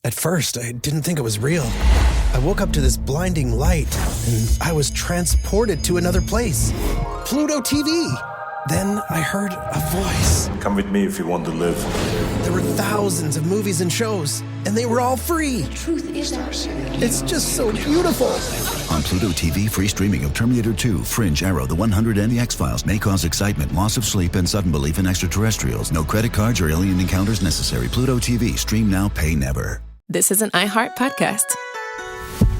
At first, I didn't think it was real. I woke up to this blinding light, and I was transported to another place. Pluto TV! Then I heard a voice. Come with me if you want to live. There were thousands of movies and shows, and they were all free. The truth is ours. It's just so beautiful. On Pluto TV, free streaming of Terminator 2, Fringe, Arrow, The 100, and The X-Files may cause excitement, loss of sleep, and sudden belief in extraterrestrials. No credit cards or alien encounters necessary. Pluto TV. Stream now, pay never. This is an iHeart podcast.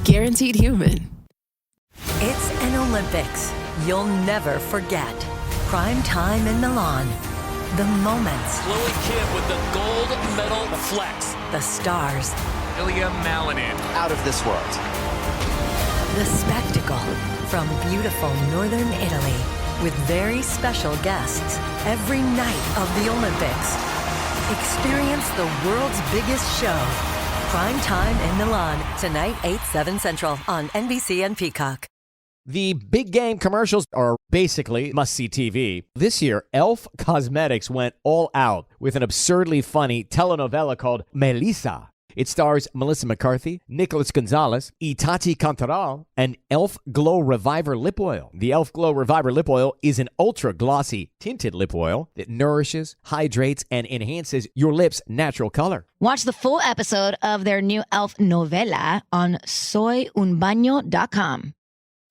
Guaranteed human. It's an Olympics you'll never forget. Prime time in Milan. The moments. Chloe Kim with the gold medal flex. The stars. Ilya Malinin. Out of this world. The spectacle from beautiful northern Italy with very special guests every night of the Olympics. Experience the world's biggest show. Prime time in Milan. Tonight, 8/7 Central on NBC and Peacock. The big game commercials are basically must-see TV. This year, Elf Cosmetics went all out with an absurdly funny telenovela called Melissa. It stars Melissa McCarthy, Nicholas Gonzalez, Itati Cantoral, and Elf Glow Reviver Lip Oil. The Elf Glow Reviver Lip Oil is an ultra-glossy tinted lip oil that nourishes, hydrates, and enhances your lips' natural color. Watch the full episode of their new Elf novela on soyunbaño.com.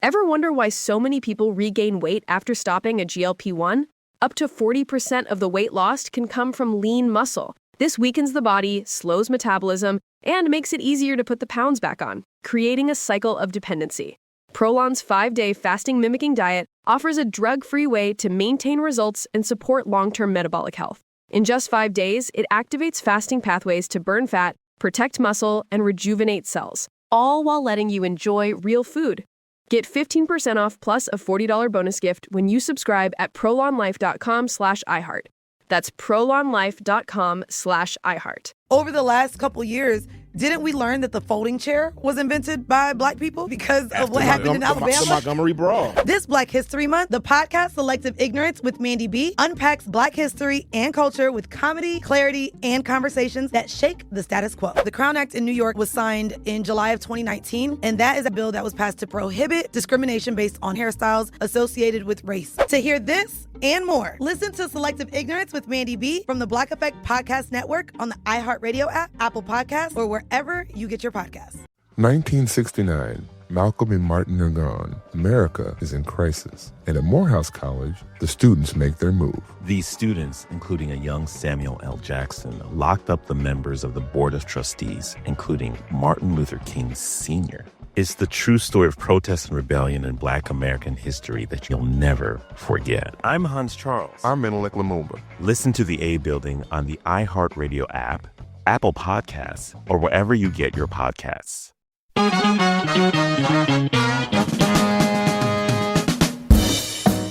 Ever wonder why so many people regain weight after stopping a GLP-1? Up to 40% of the weight lost can come from lean muscle. This weakens the body, slows metabolism, and makes it easier to put the pounds back on, creating a cycle of dependency. Prolon's 5-day fasting-mimicking diet offers a drug-free way to maintain results and support long-term metabolic health. In just 5 days, it activates fasting pathways to burn fat, protect muscle, and rejuvenate cells, all while letting you enjoy real food. Get 15% off plus a $40 bonus gift when you subscribe at prolonlife.com/iHeart. That's prolonlife.com/iHeart. Over the last couple years, didn't we learn that the folding chair was invented by Black people because of what happened in Alabama? The Montgomery Brawl. This Black History Month, the podcast Selective Ignorance with Mandy B unpacks Black history and culture with comedy, clarity, and conversations that shake the status quo. The Crown Act in New York was signed in July of 2019, and that is a bill that was passed to prohibit discrimination based on hairstyles associated with race. To hear this and more, listen to Selective Ignorance with Mandy B from the Black Effect Podcast Network on the iHeartRadio app, Apple Podcasts, or wherever you get your podcasts. 1969. Malcolm and Martin are gone. America is in crisis. And at Morehouse College, the students make their move. These students, including a young Samuel L. Jackson, locked up the members of the Board of Trustees, including Martin Luther King Sr. It's the true story of protest and rebellion in Black American history that you'll never forget. I'm Hans Charles. I'm Menelik Lumumba. Listen to The A Building on the iHeartRadio app, Apple Podcasts, or wherever you get your podcasts.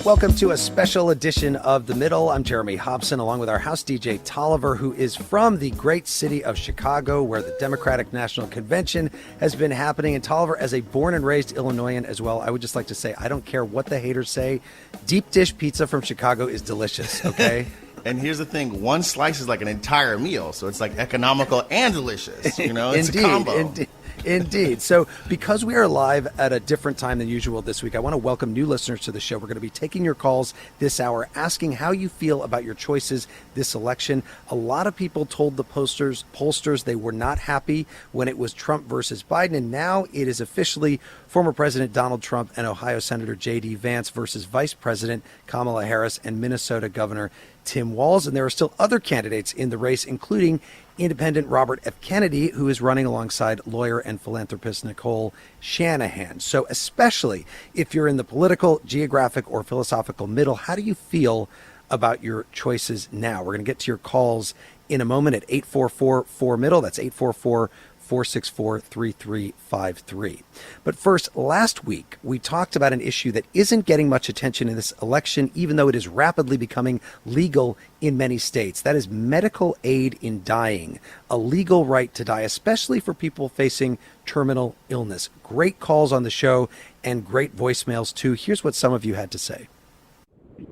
Welcome to a special edition of The Middle. I'm Jeremy Hobson, along with our house DJ Tolliver, who is from the great city of Chicago, where the Democratic National Convention has been happening. And Tolliver, as a born and raised Illinoisan as well, I would just like to say, I don't care what the haters say. Deep dish pizza from Chicago is delicious, okay? And here's the thing, one slice is like an entire meal, so it's like economical and delicious, you know? It's a combo. Indeed. So because we are live at a different time than usual this week, I want to welcome new listeners to the show. We're going to be taking your calls this hour, asking how you feel about your choices this election. A lot of people told the pollsters they were not happy when it was Trump versus Biden, and now it is officially former President Donald Trump and Ohio Senator J.D. Vance versus Vice President Kamala Harris and Minnesota Governor Tim Walz. And there are still other candidates in the race, including independent Robert F. Kennedy, who is running alongside lawyer and philanthropist Nicole Shanahan. So especially if you're in the political, geographic, or philosophical middle, how do you feel about your choices now? We're going to get to your calls in a moment at 844-4-MIDDLE. That's 844-464-3353. But first, last week, we talked about an issue that isn't getting much attention in this election, even though it is rapidly becoming legal in many states. That is medical aid in dying, a legal right to die, especially for people facing terminal illness. Great calls on the show and great voicemails, too. Here's what some of you had to say.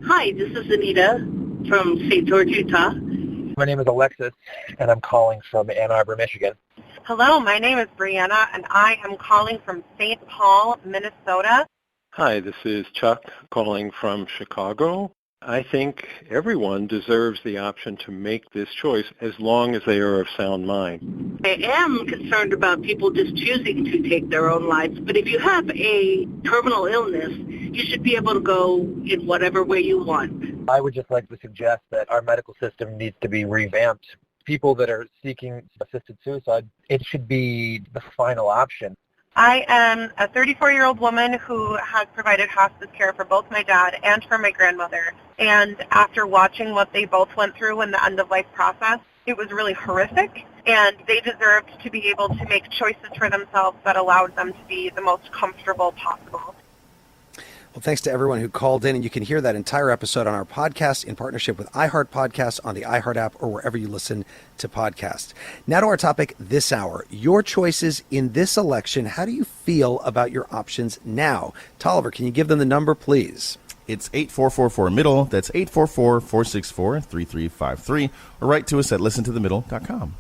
Hi, this is Anita from St. George, Utah. My name is Alexis, and I'm calling from Ann Arbor, Michigan. Hello, my name is Brianna, and I am calling from St. Paul, Minnesota. Hi, this is Chuck calling from Chicago. I think everyone deserves the option to make this choice as long as they are of sound mind. I am concerned about people just choosing to take their own lives, but if you have a terminal illness, you should be able to go in whatever way you want. I would just like to suggest that our medical system needs to be revamped. People that are seeking assisted suicide, it should be the final option. I am a 34-year-old woman who has provided hospice care for both my dad and for my grandmother. And after watching what they both went through in the end-of-life process, it was really horrific. And they deserved to be able to make choices for themselves that allowed them to be the most comfortable possible. Well, thanks to everyone who called in, and you can hear that entire episode on our podcast in partnership with iHeart Podcasts on the iHeart app or wherever you listen to podcasts. Now to our topic this hour, your choices in this election. How do you feel about your options now? Tolliver, can you give them the number, please? It's 8444-MIDDLE. That's 844-464-3353. Or write to us at listentothemiddle.com.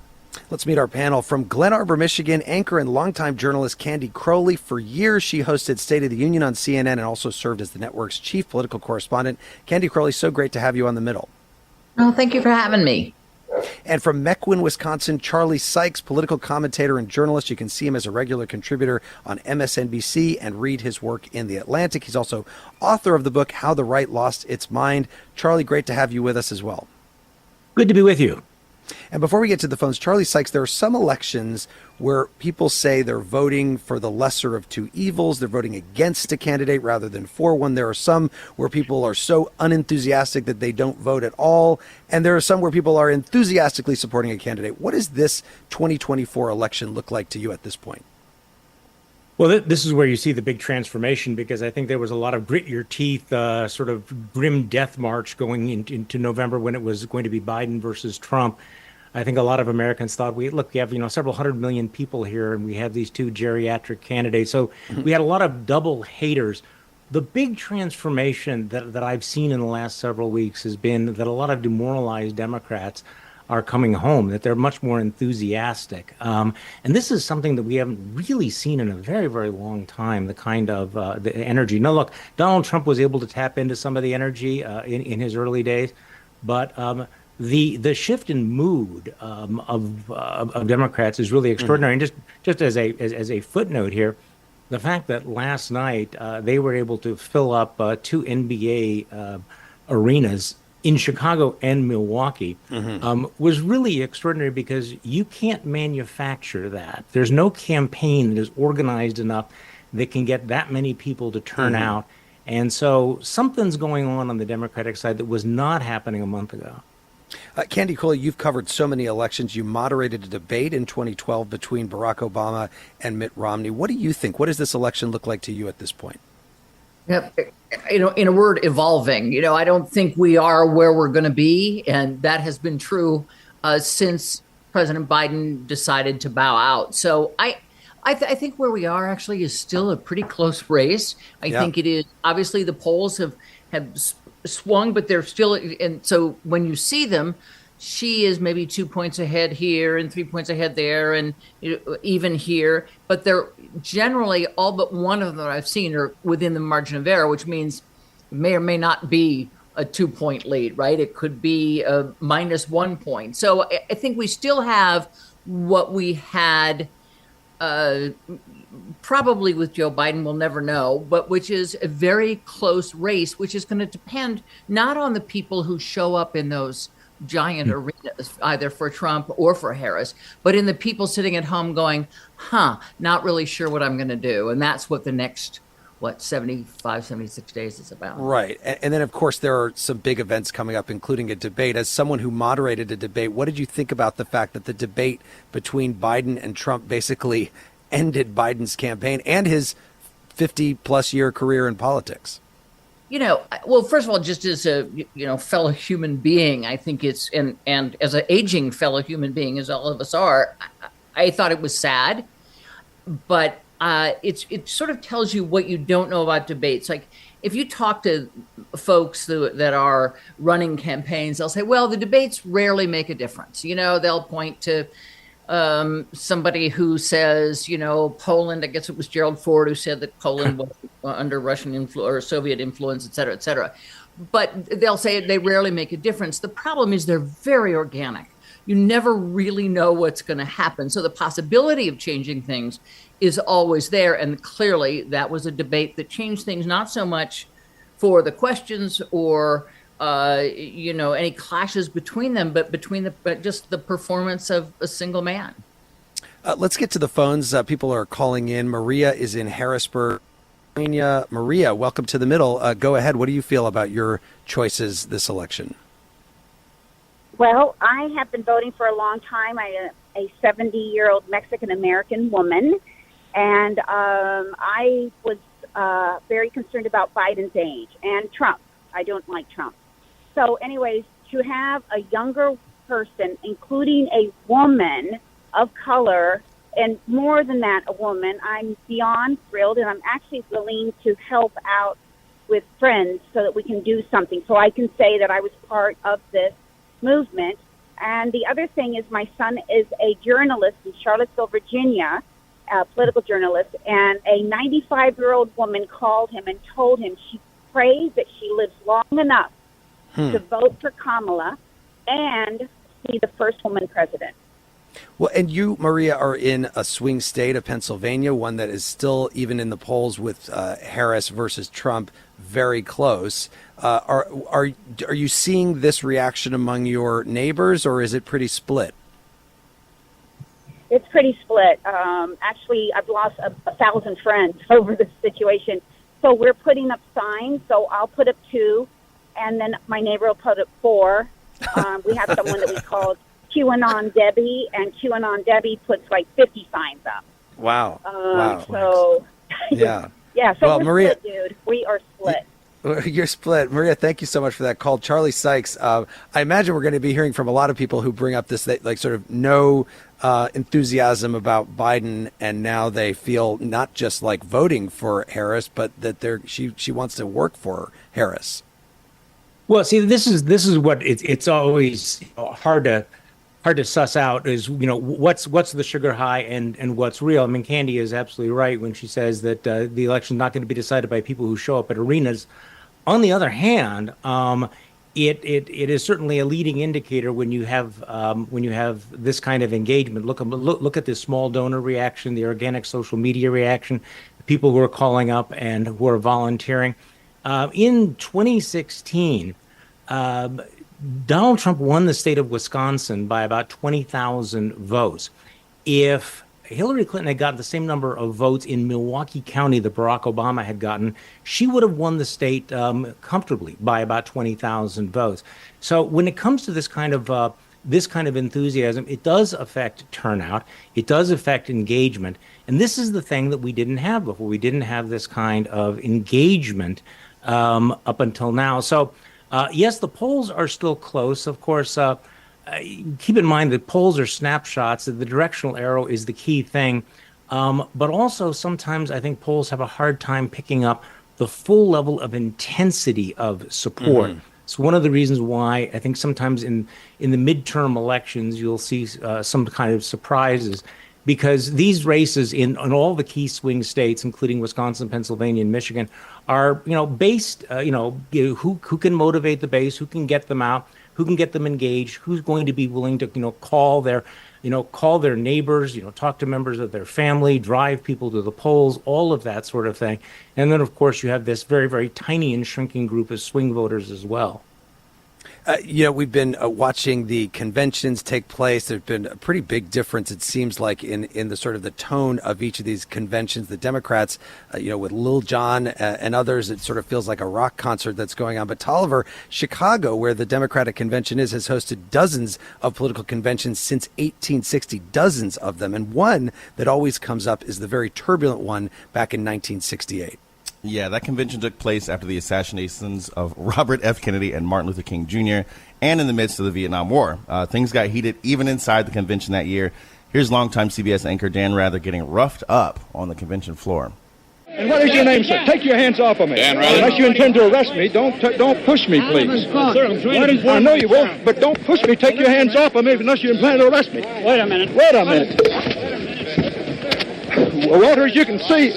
Let's meet our panel. From Glen Arbor, Michigan, anchor and longtime journalist Candy Crowley. For years, she hosted State of the Union on CNN and also served as the network's chief political correspondent. Candy Crowley, so great to have you on The Middle. Oh, thank you for having me. And from Mequon, Wisconsin, Charlie Sykes, political commentator and journalist. You can see him as a regular contributor on MSNBC and read his work in The Atlantic. He's also author of the book, How the Right Lost Its Mind. Charlie, great to have you with us as well. Good to be with you. And before we get to the phones, Charlie Sykes, there are some elections where people say they're voting for the lesser of two evils. They're voting against a candidate rather than for one. There are some where people are so unenthusiastic that they don't vote at all. And there are some where people are enthusiastically supporting a candidate. What does this 2024 election look like to you at this point? Well, this is where you see the big transformation, because I think there was a lot of grit your teeth, sort of grim death march going into November when it was going to be Biden versus Trump. I think a lot of Americans thought, we have, several 100 million people here, and we have these two geriatric candidates. So we had a lot of double haters. The big transformation that I've seen in the last several weeks has been that a lot of demoralized Democrats are coming home, that they're much more enthusiastic. And this is something that we haven't really seen in a very, very long time, the kind of the energy. Now, look, Donald Trump was able to tap into some of the energy in his early days, but the shift in mood of Democrats is really extraordinary. And just as a footnote here, the fact that last night they were able to fill up two NBA arenas in Chicago and Milwaukee was really extraordinary, because you can't manufacture that. There's no campaign that is organized enough that can get that many people to turn out. And so something's going on the Democratic side that was not happening a month ago. Candy Crowley, you've covered so many elections. You moderated a debate in 2012 between Barack Obama and Mitt Romney. What do you think? What does this election look like to you at this point? In a word, evolving. I don't think we are where we're going to be, and that has been true since President Biden decided to bow out. So I think where we are actually is still a pretty close race. I think it is. Obviously, the polls have swung, but they're still. And so when you see them, she is maybe 2 points ahead here and 3 points ahead there, and even here. But they're generally, all but one of them that I've seen are within the margin of error, which means it may or may not be a 2-point lead, right? It could be a minus 1 point. So I think we still have what we had probably with Joe Biden, we'll never know, but which is a very close race, which is going to depend not on the people who show up in those giant arenas, either for Trump or for Harris, but in the people sitting at home going, not really sure what I'm going to do. And that's what the next, 75, 76 days is about. Right. And then, of course, there are some big events coming up, including a debate. As someone who moderated a debate, what did you think about the fact that the debate between Biden and Trump basically ended Biden's campaign and his 50-plus year career in politics? Well, first of all, just as a fellow human being, I think it's and as an aging fellow human being, as all of us are, I thought it was sad, but it sort of tells you what you don't know about debates. Like if you talk to folks that are running campaigns, they'll say, well, the debates rarely make a difference. They'll point to somebody who says, Poland, I guess it was Gerald Ford who said that Poland was under Russian influence or Soviet influence, et cetera, et cetera. But they'll say they rarely make a difference. The problem is they're very organic. You never really know what's going to happen. So the possibility of changing things is always there. And clearly that was a debate that changed things, not so much for the questions or any clashes between them, but just the performance of a single man. Let's get to the phones. People are calling in. Maria is in Harrisburg, Pennsylvania. Maria, welcome to the middle. Go ahead. What do you feel about your choices this election? Well, I have been voting for a long time. I'm a 70-year-old Mexican-American woman, and I was very concerned about Biden's age and Trump. I don't like Trump. So anyways, to have a younger person, including a woman of color, and more than that, a woman, I'm beyond thrilled, and I'm actually willing to help out with friends so that we can do something. So I can say that I was part of this movement. And the other thing is my son is a journalist in Charlottesville, Virginia, a political journalist, and a 95-year-old woman called him and told him she prays that she lives long enough to vote for Kamala and be the first woman president. Well, and you, Maria, are in a swing state of Pennsylvania, one that is still, even in the polls with Harris versus Trump, very close. Are you seeing this reaction among your neighbors, or is it pretty split? It's pretty split. Actually, I've lost 1,000 friends over this situation. So we're putting up signs. So I'll put up 2, and then my neighbor will put up 4. We have someone that we call QAnon Debbie, and QAnon Debbie puts like 50 signs up. Wow. Wow. So, yeah. Yeah, so well, we're Maria, split, dude. We are split. You're split. Maria, thank you so much for that call. Charlie Sykes, I imagine we're going to be hearing from a lot of people who bring up this, like, sort of no enthusiasm about Biden, and now they feel not just like voting for Harris, but that she wants to work for Harris. Well, see, this is what it's always hard to suss out is, what's the sugar high and what's real. I mean, Candy is absolutely right when she says that the election is not going to be decided by people who show up at arenas. On the other hand, it is certainly a leading indicator when you have this kind of engagement. Look at this small donor reaction, the organic social media reaction, the people who are calling up and who are volunteering. In 2016, Donald Trump won the state of Wisconsin by about 20,000 votes. If Hillary Clinton had gotten the same number of votes in Milwaukee County that Barack Obama had gotten, she would have won the state comfortably by about 20,000 votes. So when it comes to this kind of enthusiasm, it does affect turnout. It does affect engagement. And this is the thing that we didn't have before. We didn't have this kind of engagement up until now. So yes, the polls are still close. Of course, keep in mind that polls are snapshots. The directional arrow is the key thing. But also sometimes I think polls have a hard time picking up the full level of intensity of support. Mm-hmm. It's one of the reasons why I think sometimes in the midterm elections, you'll see some kind of surprises, because these races in all the key swing states, including Wisconsin, Pennsylvania, and Michigan, are based, who can motivate the base, who can get them out, who can get them engaged, who's going to be willing to call their neighbors, talk to members of their family, drive people to the polls, all of that sort of thing. And then, of course, you have this very, very tiny and shrinking group of swing voters as well. We've been watching the conventions take place. There's been a pretty big difference, it seems like, in the sort of the tone of each of these conventions. The Democrats, with Lil Jon and others, it sort of feels like a rock concert that's going on. But Tolliver, Chicago, where the Democratic convention is, has hosted dozens of political conventions since 1860, dozens of them. And one that always comes up is the very turbulent one back in 1968. Yeah, that convention took place after the assassinations of Robert F. Kennedy and Martin Luther King Jr. and in the midst of the Vietnam War. Things got heated even inside the convention that year. Here's longtime CBS anchor Dan Rather getting roughed up on the convention floor. And what is your name, sir? Take your hands off of me. Dan Rather. Unless you intend to arrest me, don't push me, please. I know you will, but don't push me. Take your hands off of me unless you intend to arrest me. Wait a minute. Wait a minute. Well, Walter, as you can see...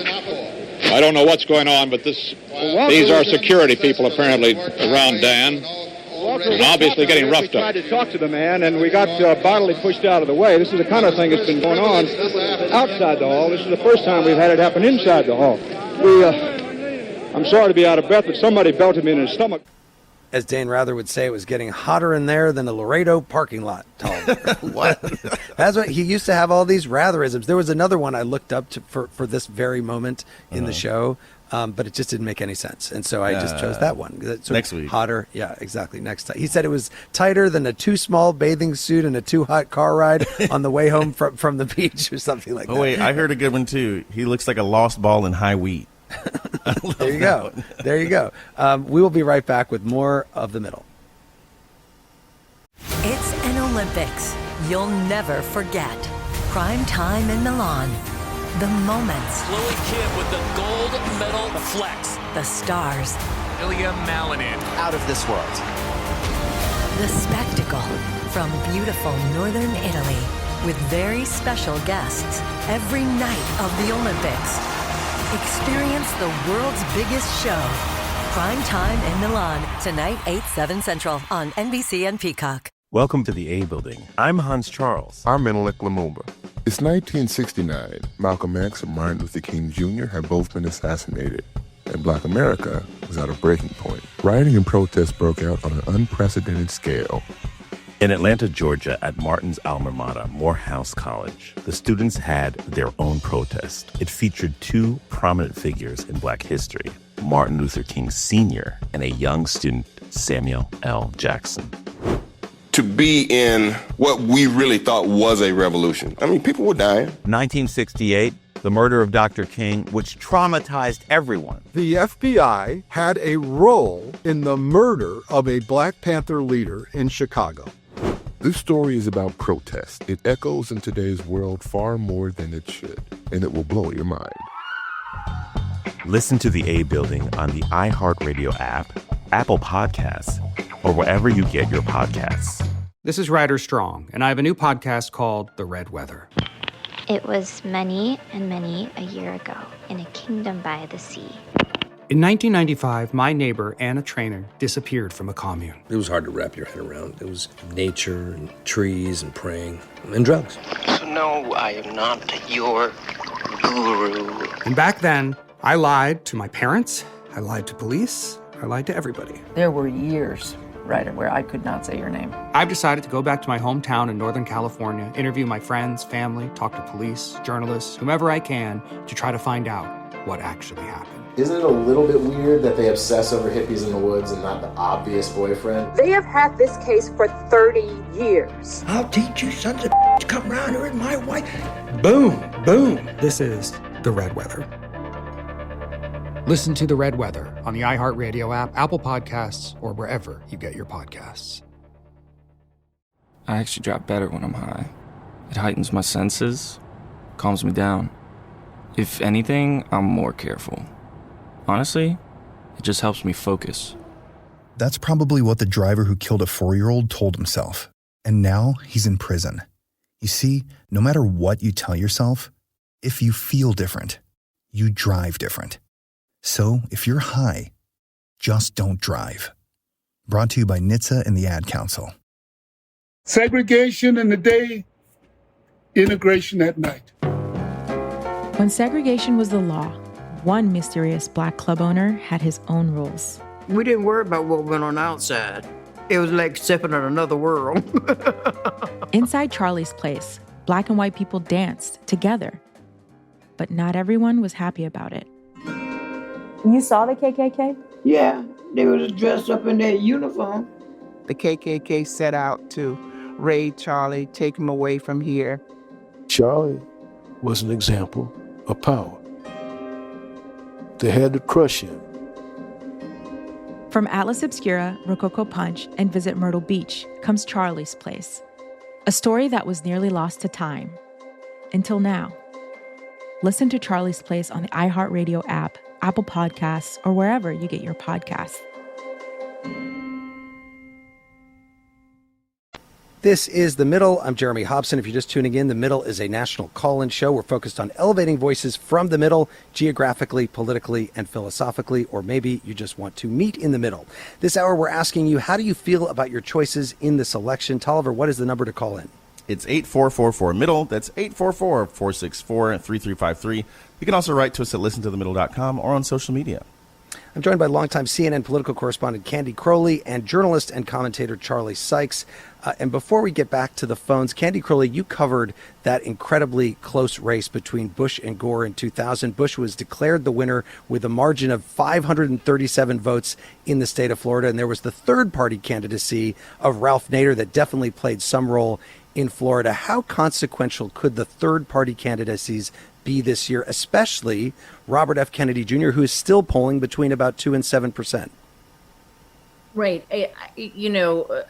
I don't know what's going on, but these are security people apparently around Dan. And obviously getting roughed up. We tried to talk to the man, and we got bodily pushed out of the way. This is the kind of thing that's been going on outside the hall. This is the first time we've had it happen inside the hall. I'm sorry to be out of breath, but somebody belted me in the stomach. As Dane Rather would say, it was getting hotter in there than a Laredo parking lot. What? That's what he used to have, all these Ratherisms. There was another one I looked up to for this very moment in the show, but it just didn't make any sense. And so I just chose that one. So next week. Hotter. Yeah, exactly. Next time. He said it was tighter than a too small bathing suit and a too hot car ride on the way home from the beach or something like that. Oh, wait, I heard a good one, too. He looks like a lost ball in high wheat. There you go. There you go. We will be right back with more of The Middle. It's an Olympics you'll never forget. Prime time in Milan. The moments. Chloe Kim with the gold medal flex. The stars. Ilya Malinin. Out of this world. The spectacle from beautiful northern Italy with very special guests every night of the Olympics. Experience the world's biggest show. Prime time in Milan. Tonight, 8/7 Central on NBC and Peacock. Welcome to the A Building. I'm Hans Charles. I'm Menelik Lumumba. It's 1969. Malcolm X and Martin Luther King Jr. had both been assassinated, and Black America was at a breaking point. Rioting and protests broke out on an unprecedented scale. In Atlanta, Georgia, at Martin's alma mater, Morehouse College, the students had their own protest. It featured two prominent figures in Black history, Martin Luther King Sr. and a young student, Samuel L. Jackson. To be in what we really thought was a revolution. I mean, people were dying. 1968, the murder of Dr. King, which traumatized everyone. The FBI had a role in the murder of a Black Panther leader in Chicago. This story is about protest. It echoes in today's world far more than it should, and it will blow your mind. Listen to the A Building on the iHeartRadio app, Apple Podcasts, or wherever you get your podcasts. This is Ryder Strong, and I have a new podcast called The Red Weather. It was many and many a year ago in a kingdom by the sea. In 1995, my neighbor, Anna Trainer, disappeared from a commune. It was hard to wrap your head around. It was nature and trees and praying and drugs. So no, I am not your guru. And back then, I lied to my parents, I lied to police, I lied to everybody. There were years, Ryder, where I could not say your name. I've decided to go back to my hometown in Northern California, interview my friends, family, talk to police, journalists, whomever I can, to try to find out what actually happened. Isn't it a little bit weird that they obsess over hippies in the woods and not the obvious boyfriend? They have had this case for 30 years. I'll teach you sons of to come around here with my wife. Boom, boom. This is The Red Weather. Listen to The Red Weather on the iHeartRadio app, Apple Podcasts, or wherever you get your podcasts. I actually drop better when I'm high. It heightens my senses, calms me down. If anything, I'm more careful. Honestly, it just helps me focus. That's probably what the driver who killed a 4-year-old told himself. And now he's in prison. You see, no matter what you tell yourself, if you feel different, you drive different. So if you're high, just don't drive. Brought to you by NHTSA and the Ad Council. Segregation in the day, integration at night. When segregation was the law, one mysterious Black club owner had his own rules. We didn't worry about what went on outside. It was like stepping in another world. Inside Charlie's place, Black and white people danced together. But not everyone was happy about it. You saw the KKK? Yeah, they was dressed up in their uniform. The KKK set out to raid Charlie, take him away from here. Charlie was an example of power. They had to crush him. From Atlas Obscura, Rococo Punch, and Visit Myrtle Beach comes Charlie's Place. A story that was nearly lost to time. Until now. Listen to Charlie's Place on the iHeartRadio app, Apple Podcasts, or wherever you get your podcasts. This is The Middle. I'm Jeremy Hobson. If you're just tuning in, The Middle is a national call-in show. We're focused on elevating voices from the middle, geographically, politically, and philosophically, or maybe you just want to meet in the middle. This hour, we're asking you, how do you feel about your choices in this election? Tolliver, what is the number to call in? It's 8444-MIDDLE. That's 844-464-3353. You can also write to us at listentothemiddle.com or on social media. I'm joined by longtime CNN political correspondent Candy Crowley and journalist and commentator Charlie Sykes. And before we get back to the phones, Candy Crowley, you covered that incredibly close race between Bush and Gore in 2000. Bush was declared the winner with a margin of 537 votes in the state of Florida. And there was the third-party candidacy of Ralph Nader that definitely played some role in Florida. How consequential could the third-party candidacies be this year, especially Robert F. Kennedy Jr., who is still polling between about 2% and 7%? Right.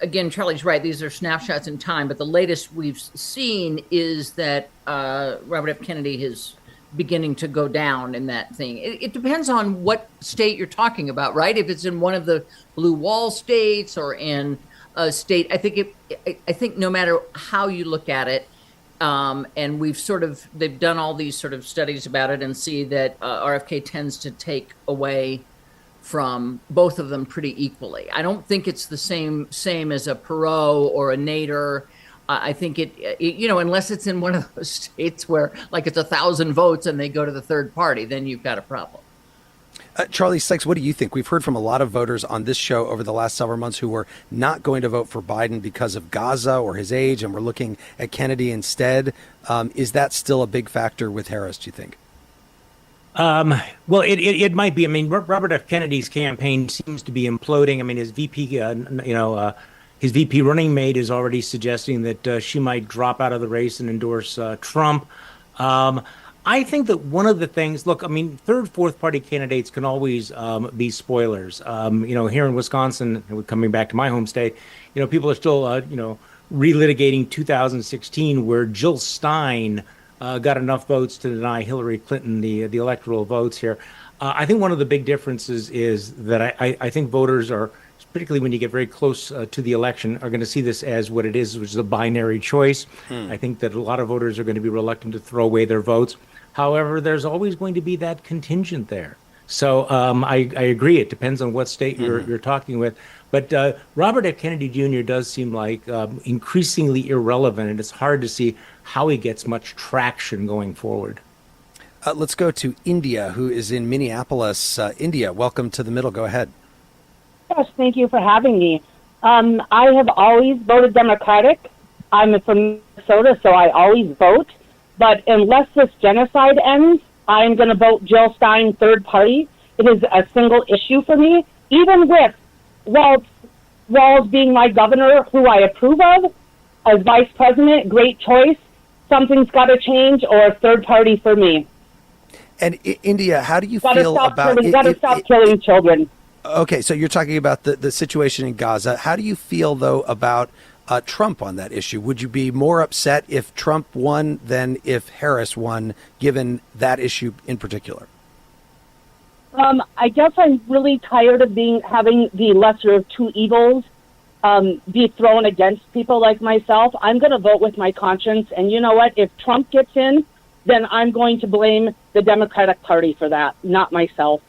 Again, Charlie's right. These are snapshots in time, but the latest we've seen is that Robert F. Kennedy is beginning to go down in that thing. It depends on what state you're talking about, right? If it's in one of the blue wall states or in a state, I think no matter how you look at it, and they've done all these sort of studies about it and see that RFK tends to take away from both of them pretty equally. I don't think it's the same as a Perot or a Nader. I think it, unless it's in one of those states where like it's 1,000 votes and they go to the third party, then you've got a problem. Charlie Sykes, what do you think? We've heard from a lot of voters on this show over the last several months who were not going to vote for Biden because of Gaza or his age, and we're looking at Kennedy instead. Is that still a big factor with Harris, do you think? Well, it might be. I mean, Robert F. Kennedy's campaign seems to be imploding. I mean, his VP, his VP running mate is already suggesting that she might drop out of the race and endorse Trump. I think that one of the things, look, I mean, third, fourth party candidates can always be spoilers. Here in Wisconsin, coming back to my home state, people are still, relitigating 2016, where Jill Stein got enough votes to deny Hillary Clinton the electoral votes here. I think one of the big differences is that I think voters are, particularly when you get very close to the election, are going to see this as what it is, which is a binary choice. I think that a lot of voters are going to be reluctant to throw away their votes. However, there's always going to be that contingent there. So I agree. It depends on what state you're talking with. But Robert F. Kennedy Jr. does seem like increasingly irrelevant, and it's hard to see how he gets much traction going forward. Let's go to India, who is in Minneapolis. India, welcome to The Middle. Go ahead. Yes, thank you for having me. I have always voted Democratic. I'm from Minnesota, so I always vote. But unless this genocide ends, I'm going to vote Jill Stein third party. It is a single issue for me, even with Walz being my governor, who I approve of, as vice president, great choice. Something's got to change, or a third party for me. And India, how do you feel about it? Got to stop killing children. Okay, so you're talking about the situation in Gaza. How do you feel, though, about Trump on that issue? Would you be more upset if Trump won than if Harris won, given that issue in particular? I guess I'm really tired of having the lesser of two evils be thrown against people like myself. I'm going to vote with my conscience. And you know what? If Trump gets in, then I'm going to blame the Democratic Party for that, not myself.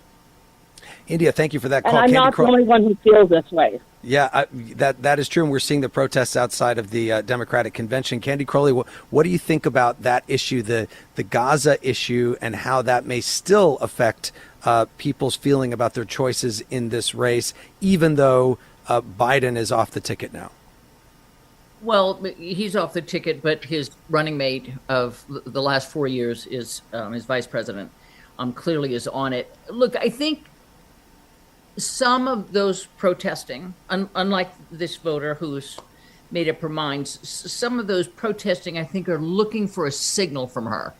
India, thank you for that call. And I'm not the only one who feels this way. Yeah, that is true. And we're seeing the protests outside of the Democratic convention. Candy Crowley, what do you think about that issue, the Gaza issue, and how that may still affect people's feeling about their choices in this race, even though Biden is off the ticket now? Well, he's off the ticket, but his running mate of the last 4 years is his vice president. Clearly is on it. Look, I think some of those protesting, unlike this voter who's made up her mind, some of those protesting, I think, are looking for a signal from her.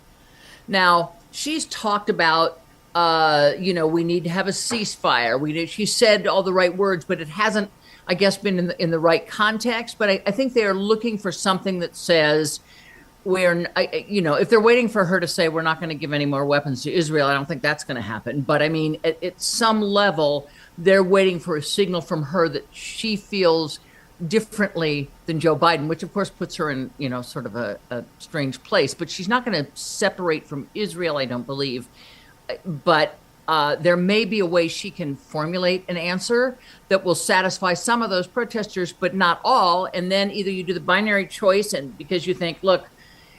Now, she's talked about, we need to have a ceasefire. She said all the right words, but it hasn't, I guess, been in the right context. But I think they're looking for something that says, if they're waiting for her to say we're not going to give any more weapons to Israel, I don't think that's going to happen. But I mean, at some level, they're waiting for a signal from her that she feels differently than Joe Biden, which of course puts her in, sort of a strange place. But she's not going to separate from Israel, I don't believe. But there may be a way she can formulate an answer that will satisfy some of those protesters, but not all. And then either you do the binary choice, and because you think, look,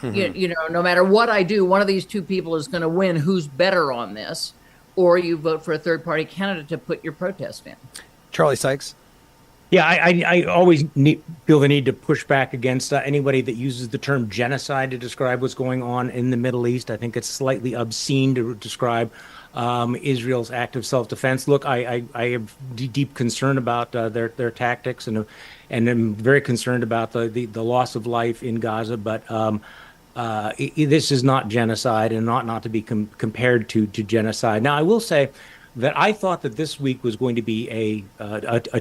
no matter what I do, one of these two people is going to win. Who's better on this? Or you vote for a third-party candidate to put your protest in. Charlie Sykes. Yeah, I always feel the need to push back against anybody that uses the term genocide to describe what's going on in the Middle East. I think it's slightly obscene to describe Israel's act of self-defense. Look, I have deep concern about their tactics, and I'm very concerned about the loss of life in Gaza. But this is not genocide, and not to be compared to genocide. Now, I will say that I thought that this week was going to be a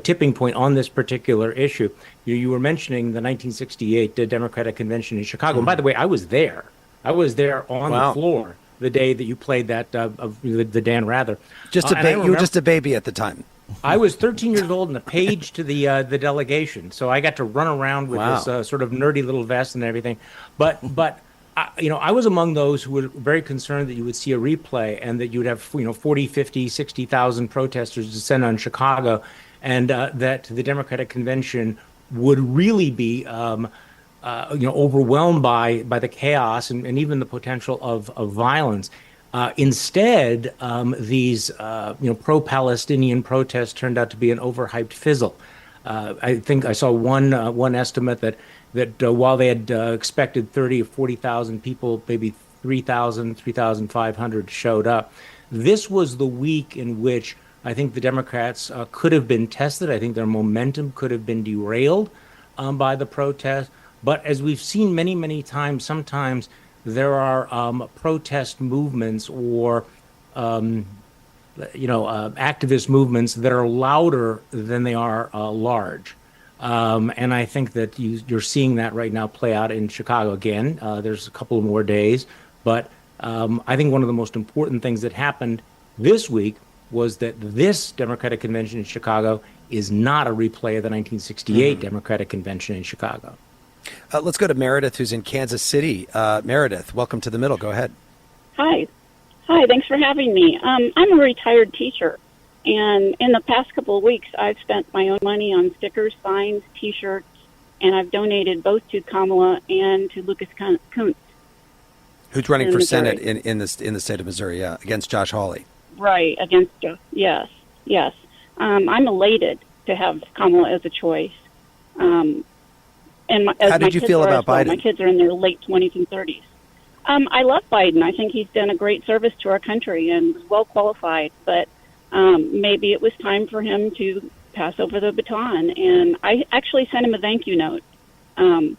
tipping point on this particular issue. You were mentioning the 1968 Democratic Convention in Chicago. And by the way, I was there. I was there on the floor the day that you played that the Dan Rather. You were just a baby at the time. I was 13 years old and a page to the delegation, so I got to run around with this sort of nerdy little vest and everything. But I was among those who were very concerned that you would see a replay and that you would have 40, 50, 60,000 protesters descend on Chicago, and that the Democratic Convention would really be overwhelmed by the chaos and even the potential of violence. Instead, these pro-Palestinian protests turned out to be an overhyped fizzle. I think I saw one estimate that while they had expected 30 or 40,000 people, maybe 3,000, 3,500 showed up. This was the week in which I think the Democrats could have been tested. I think their momentum could have been derailed by the protest. But as we've seen many, many times, sometimes there are protest movements or activist movements that are louder than they are large. And I think that you're seeing that right now play out in Chicago again. There's a couple more days. But I think one of the most important things that happened this week was that this Democratic Convention in Chicago is not a replay of the 1968 Democratic Convention in Chicago. Let's go to Meredith, who's in Kansas City. Meredith, welcome to The Middle. Go ahead. Hi. Thanks for having me. I'm a retired teacher, and in the past couple of weeks, I've spent my own money on stickers, signs, T-shirts, and I've donated both to Kamala and to Lucas Kuntz. Who's running for Senate in the state of Missouri, against Josh Hawley. Right, against Josh. Yes. I'm elated to have Kamala as a choice. How did you feel about Biden? My kids are in their late 20s and 30s. I love Biden. I think he's done a great service to our country and was well qualified, but maybe it was time for him to pass over the baton. And I actually sent him a thank you note and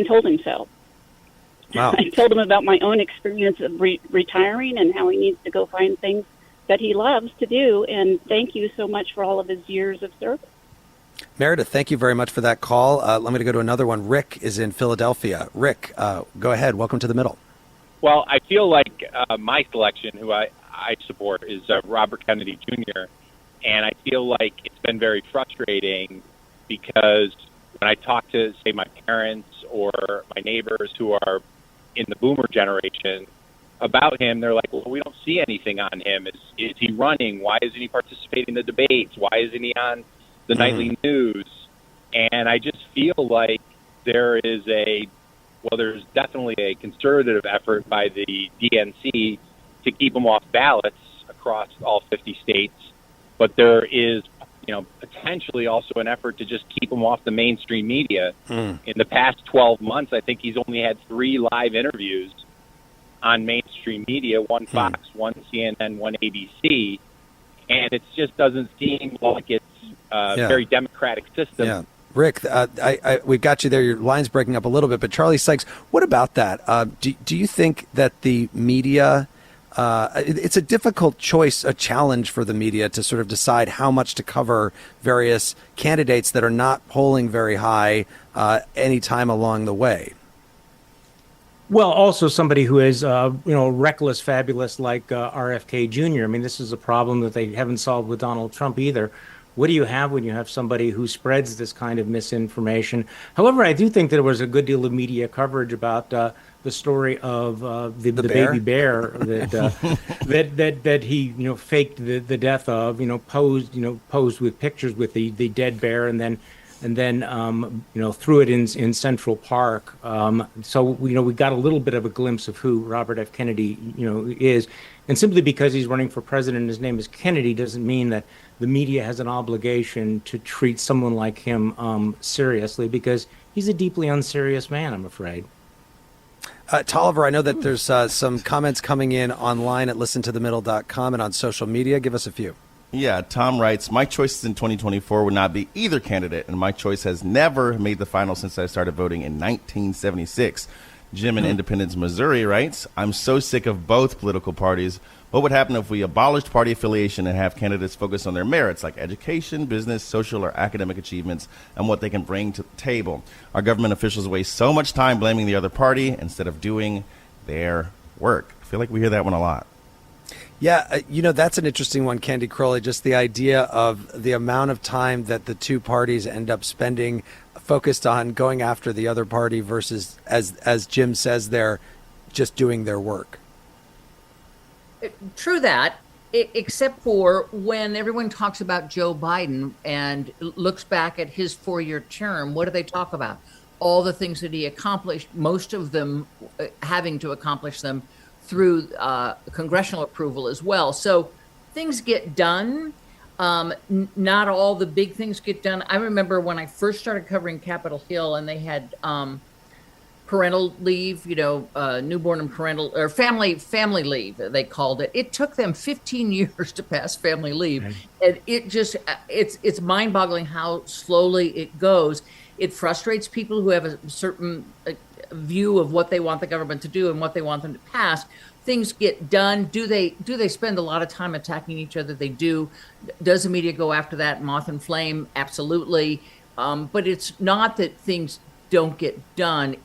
told him so. Wow. I told him about my own experience of retiring and how he needs to go find things that he loves to do. And thank you so much for all of his years of service. Meredith, thank you very much for that call. Let me go to another one. Rick is in Philadelphia. Rick, go ahead. Welcome to The Middle. Well, I feel like my selection, who I support, is Robert Kennedy Jr., and I feel like it's been very frustrating because when I talk to, say, my parents or my neighbors who are in the boomer generation about him, they're like, well, we don't see anything on him. Is he running? Why isn't he participating in the debates? Why isn't he on the nightly news? And I just feel like there's definitely a conservative effort by the DNC to keep him off ballots across all 50 states, but there is, potentially also an effort to just keep him off the mainstream media. In the past 12 months, I think he's only had 3 live interviews on mainstream media, one Fox, one CNN, one ABC, and it just doesn't seem like it's very democratic system. Yeah. Rick, we've got you there. Your line's breaking up a little bit, but Charlie Sykes, what about that? Do you think that the media, it's a difficult choice, a challenge for the media to sort of decide how much to cover various candidates that are not polling very high any time along the way? Well, also somebody who is, reckless, fabulous like RFK Jr. I mean, this is a problem that they haven't solved with Donald Trump either. What do you have when you have somebody who spreads this kind of misinformation? However, I do think that there was a good deal of media coverage about the story of the baby bear that he faked the death of, posed with pictures with the dead bear and then threw it in Central Park. So we got a little bit of a glimpse of who Robert F. Kennedy is, and simply because he's running for president and his name is Kennedy doesn't mean that the media has an obligation to treat someone like him seriously, because he's a deeply unserious man, I'm afraid. Tolliver, I know that there's some comments coming in online at listentothemiddle.com and on social media. Give us a few. Yeah, Tom writes, my choices in 2024 would not be either candidate, and my choice has never made the final since I started voting in 1976. Jim in Independence, Missouri writes, I'm so sick of both political parties. What would happen if we abolished party affiliation and have candidates focus on their merits like education, business, social, or academic achievements and what they can bring to the table? Our government officials waste so much time blaming the other party instead of doing their work. I feel like we hear that one a lot. Yeah, that's an interesting one, Candy Crowley, just the idea of the amount of time that the two parties end up spending focused on going after the other party versus, as Jim says there, just doing their work. True that, except for when everyone talks about Joe Biden and looks back at his 4-year term, what do they talk about? All the things that he accomplished, most of them having to accomplish them through congressional approval as well. So things get done. Not all the big things get done. I remember when I first started covering Capitol Hill and they had parental leave, newborn and parental or family leave, they called it. It took them 15 years to pass family leave. Right. And it just, it's mind-boggling how slowly it goes. It frustrates people who have a certain view of what they want the government to do and what they want them to pass. Things get done. Do they spend a lot of time attacking each other? They do. Does the media go after that moth and flame? Absolutely. But it's not that things don't get done.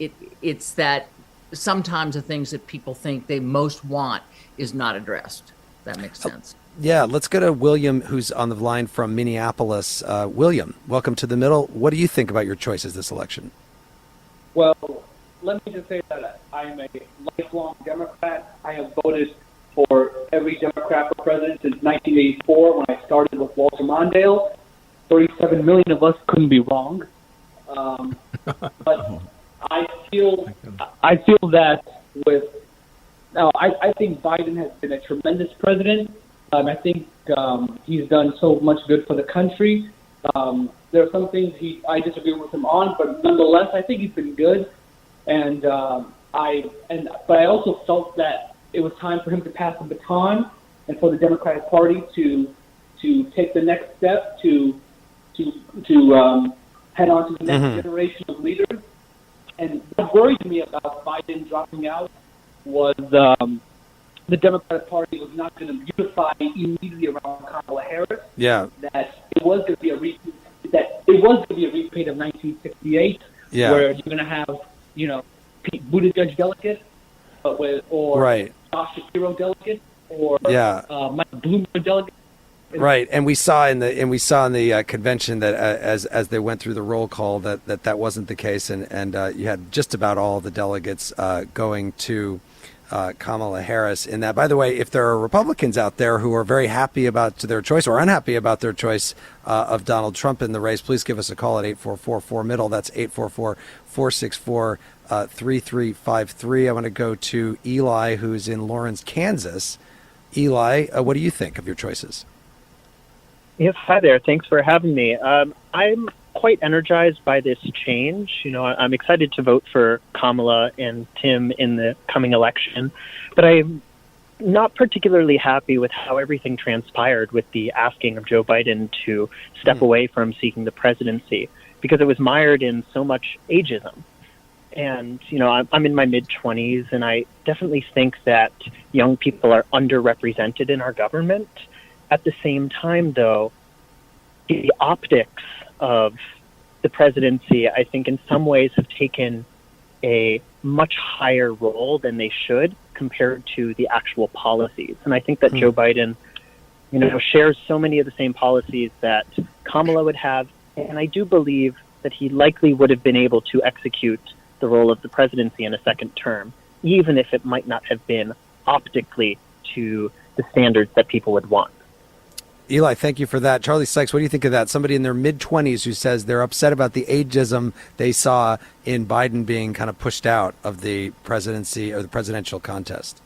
It's that sometimes the things that people think they most want is not addressed. If that makes sense. Yeah, let's go to William, who's on the line from Minneapolis. William, welcome to the Middle. What do you think about your choices this election? Well, let me just say that I'm a lifelong Democrat. I have voted for every Democrat for president since 1984 when I started with Walter Mondale. 37 million of us couldn't be wrong. But I feel that I think Biden has been a tremendous president. I think he's done so much good for the country. There are some things I disagree with him on, but nonetheless, I think he's been good. But I also felt that it was time for him to pass the baton and for the Democratic Party to take the next step to head on to the next generation of leaders. And what worried me about Biden dropping out was the Democratic Party was not going to unify immediately around Kamala Harris. Yeah. That it was going to be a repeat. That it was going to be a repeat of 1968, where you're going to have Pete Buttigieg delegate, or right. Josh Shapiro delegate, or Mike Bloomberg delegate. Right, and we saw in the convention that as they went through the roll call that wasn't the case, and you had just about all the delegates going to Kamala Harris. In that, by the way, if there are Republicans out there who are very happy about their choice or unhappy about their choice of Donald Trump in the race, please give us a call at 844-4MIDDLE. That's 844-464-3353. I want to go to Eli, who's in Lawrence, Kansas. Eli, what do you think of your choices? Yes, hi there. Thanks for having me. I'm quite energized by this change. I'm excited to vote for Kamala and Tim in the coming election, but I'm not particularly happy with how everything transpired with the asking of Joe Biden to step away from seeking the presidency, because it was mired in so much ageism. And, I'm in my mid-20s, and I definitely think that young people are underrepresented in our government. At the same time, though, the optics of the presidency, I think, in some ways have taken a much higher role than they should compared to the actual policies. And I think that Joe Biden, shares so many of the same policies that Kamala would have. And I do believe that he likely would have been able to execute the role of the presidency in a second term, even if it might not have been optically to the standards that people would want. Eli, thank you for that. Charlie Sykes, what do you think of that? Somebody in their mid-20s who says they're upset about the ageism they saw in Biden being kind of pushed out of the presidency or the presidential contest.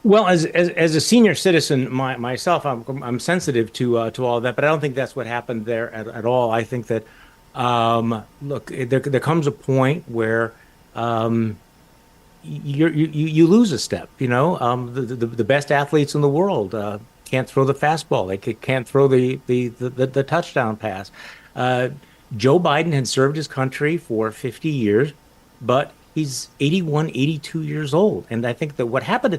Well, as a senior citizen myself, I'm sensitive to all of that, but I don't think that's what happened there at all. I think that look, there comes a point where you lose a step. The best athletes in the world can't throw the fastball. They can't throw the touchdown pass. Joe Biden had served his country for 50 years, but he's 81, 82 years old. And I think that what happened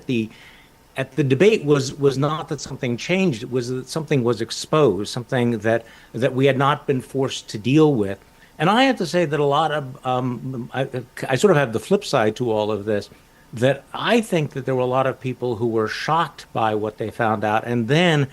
at the debate was not that something changed. It was that something was exposed, something that we had not been forced to deal with. And I have to say that a lot of, I sort of have the flip side to all of this, that I think that there were a lot of people who were shocked by what they found out and then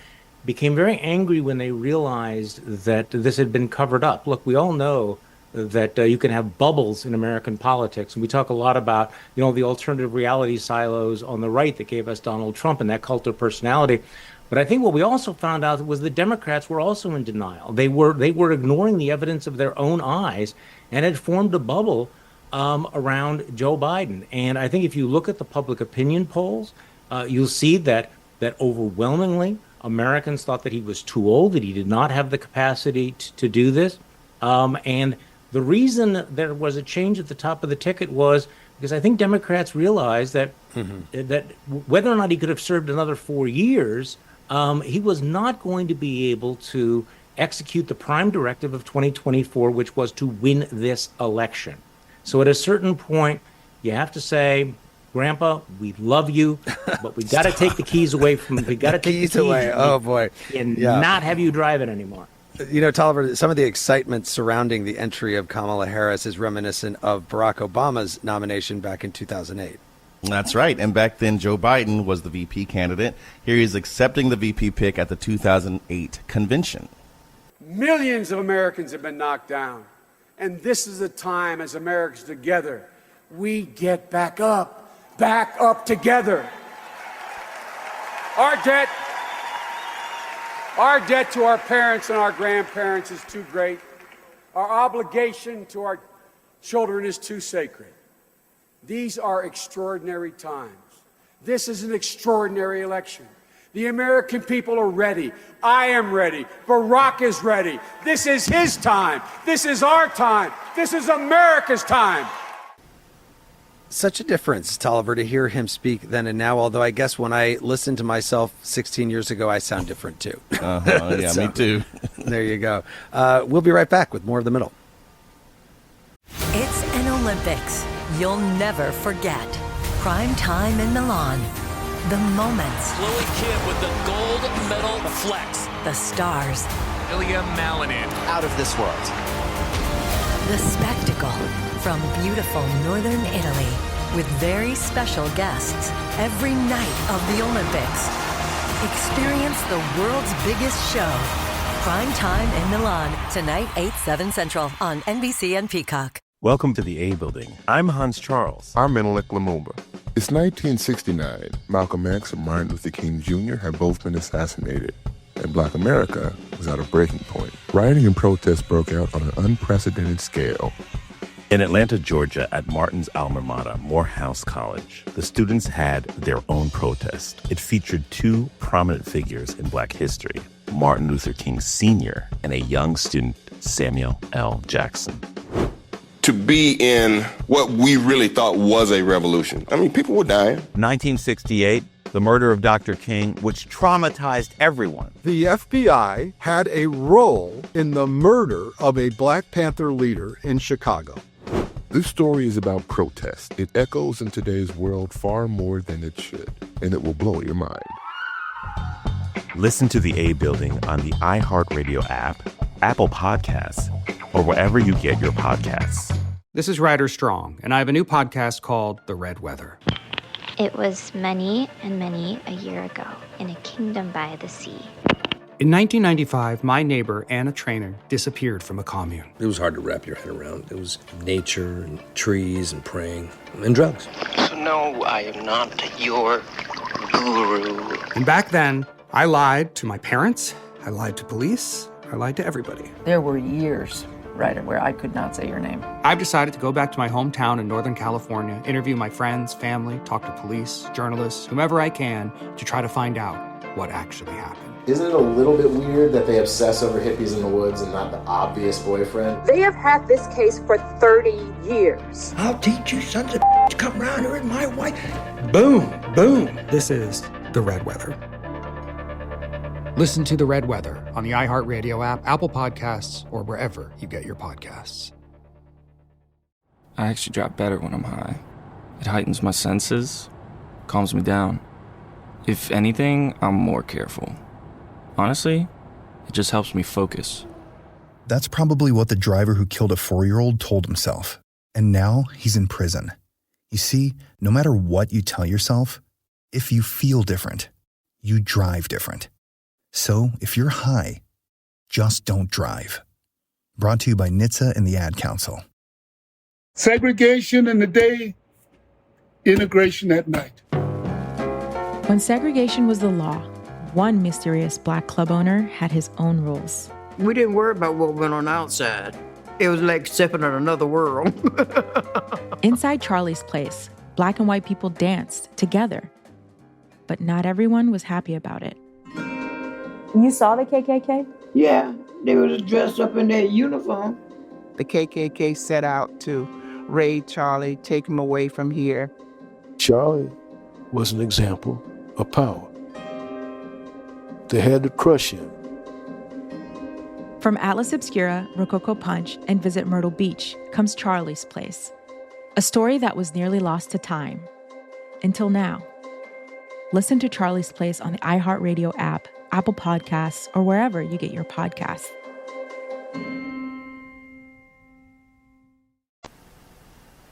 became very angry when they realized that this had been covered up. Look, we all know that you can have bubbles in American politics. And we talk a lot about, the alternative reality silos on the right that gave us Donald Trump and that cult of personality. But I think what we also found out was the Democrats were also in denial. They were ignoring the evidence of their own eyes and had formed a bubble around Joe Biden. And I think if you look at the public opinion polls, you'll see that overwhelmingly Americans thought that he was too old, that he did not have the capacity to do this. And the reason there was a change at the top of the ticket was because I think Democrats realized that that whether or not he could have served another 4 years, he was not going to be able to execute the prime directive of 2024, which was to win this election. So at a certain point, you have to say, Grandpa, we love you, but we got to take the keys away from. We got to take the keys away. Oh boy, and not have you drive it anymore. Tolliver, some of the excitement surrounding the entry of Kamala Harris is reminiscent of Barack Obama's nomination back in 2008. That's right. And back then, Joe Biden was the VP candidate. Here he is accepting the VP pick at the 2008 convention. Millions of Americans have been knocked down. And this is a time as Americans together, we get back up together. Our debt to our parents and our grandparents is too great. Our obligation to our children is too sacred. These are extraordinary times. This is an extraordinary election. The American people are ready. I am ready. Barack is ready. This is his time. This is our time. This is America's time. Such a difference, Tolliver, to hear him speak then and now, although I guess when I listened to myself 16 years ago, I sound different too. Yeah, So, me too. There you go. We'll be right back with more of The Middle. It's an Olympics you'll never forget. Prime time in Milan. The moments. Chloe Kidd with the gold medal flex. The stars. Ilya Malinin. Out of this world. The spectacle from beautiful northern Italy with very special guests every night of the Olympics. Experience the world's biggest show. Prime time in Milan. Tonight, 8/7 Central on NBC and Peacock. Welcome to the A Building. I'm Hans Charles. I'm Menelik Lumumba. It's 1969. Malcolm X and Martin Luther King Jr. had both been assassinated, and Black America was at a breaking point. Rioting and protests broke out on an unprecedented scale. In Atlanta, Georgia, at Martin's alma mater, Morehouse College, the students had their own protest. It featured two prominent figures in Black history, Martin Luther King Sr. and a young student, Samuel L. Jackson. To be in what we really thought was a revolution. I mean, people were dying. 1968, the murder of Dr. King, which traumatized everyone. The FBI had a role in the murder of a Black Panther leader in Chicago. This story is about protest. It echoes in today's world far more than it should, and it will blow your mind. Listen to the A Building on the iHeartRadio app, Apple Podcasts, or wherever you get your podcasts. This is Ryder Strong, and I have a new podcast called The Red Weather. It was many and many a year ago in a kingdom by the sea. In 1995, my neighbor, Anna Trainer, disappeared from a commune. It was hard to wrap your head around. It was nature and trees and praying and drugs. So no, I am not your guru. And back then, I lied to my parents, I lied to police, I lied to everybody. There were years, Ryder, where I could not say your name. I've decided to go back to my hometown in Northern California, interview my friends, family, talk to police, journalists, whomever I can, to try to find out what actually happened. Isn't it a little bit weird that they obsess over hippies in the woods and not the obvious boyfriend? They have had this case for 30 years. I'll teach you sons of to come around here with my wife. Boom, boom. This is The Red Weather. Listen to The Red Weather on the iHeartRadio app, Apple Podcasts, or wherever you get your podcasts. I actually drive better when I'm high. It heightens my senses, calms me down. If anything, I'm more careful. Honestly, it just helps me focus. That's probably what the driver who killed a 4-year-old told himself. And now he's in prison. You see, no matter what you tell yourself, if you feel different, you drive different. So if you're high, just don't drive. Brought to you by NHTSA and the Ad Council. Segregation in the day, integration at night. When segregation was the law, one mysterious black club owner had his own rules. We didn't worry about what went on outside. It was like stepping in another world. Inside Charlie's place, black and white people danced together. But not everyone was happy about it. You saw the KKK? Yeah, they was dressed up in their uniform. The KKK set out to raid Charlie, take him away from here. Charlie was an example of power. They had to crush him. From Atlas Obscura, Rococo Punch, and Visit Myrtle Beach comes Charlie's Place. A story that was nearly lost to time. Until now. Listen to Charlie's Place on the iHeartRadio app, Apple Podcasts, or wherever you get your podcasts.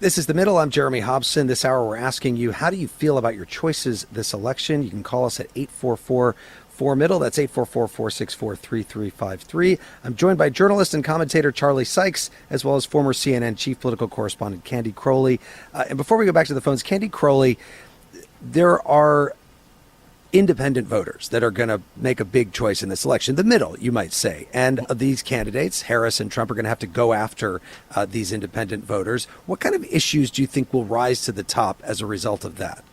This is The Middle. I'm Jeremy Hobson. This hour we're asking you, how do you feel about your choices this election? You can call us at 844-4MIDDLE. That's 844-464-3353. I'm joined by journalist and commentator Charlie Sykes, as well as former CNN chief political correspondent Candy Crowley. And before we go back to the phones, Candy Crowley, there are independent voters that are going to make a big choice in this election, the middle, you might say. And these candidates, Harris and Trump, are going to have to go after these independent voters. What kind of issues do you think will rise to the top as a result of that?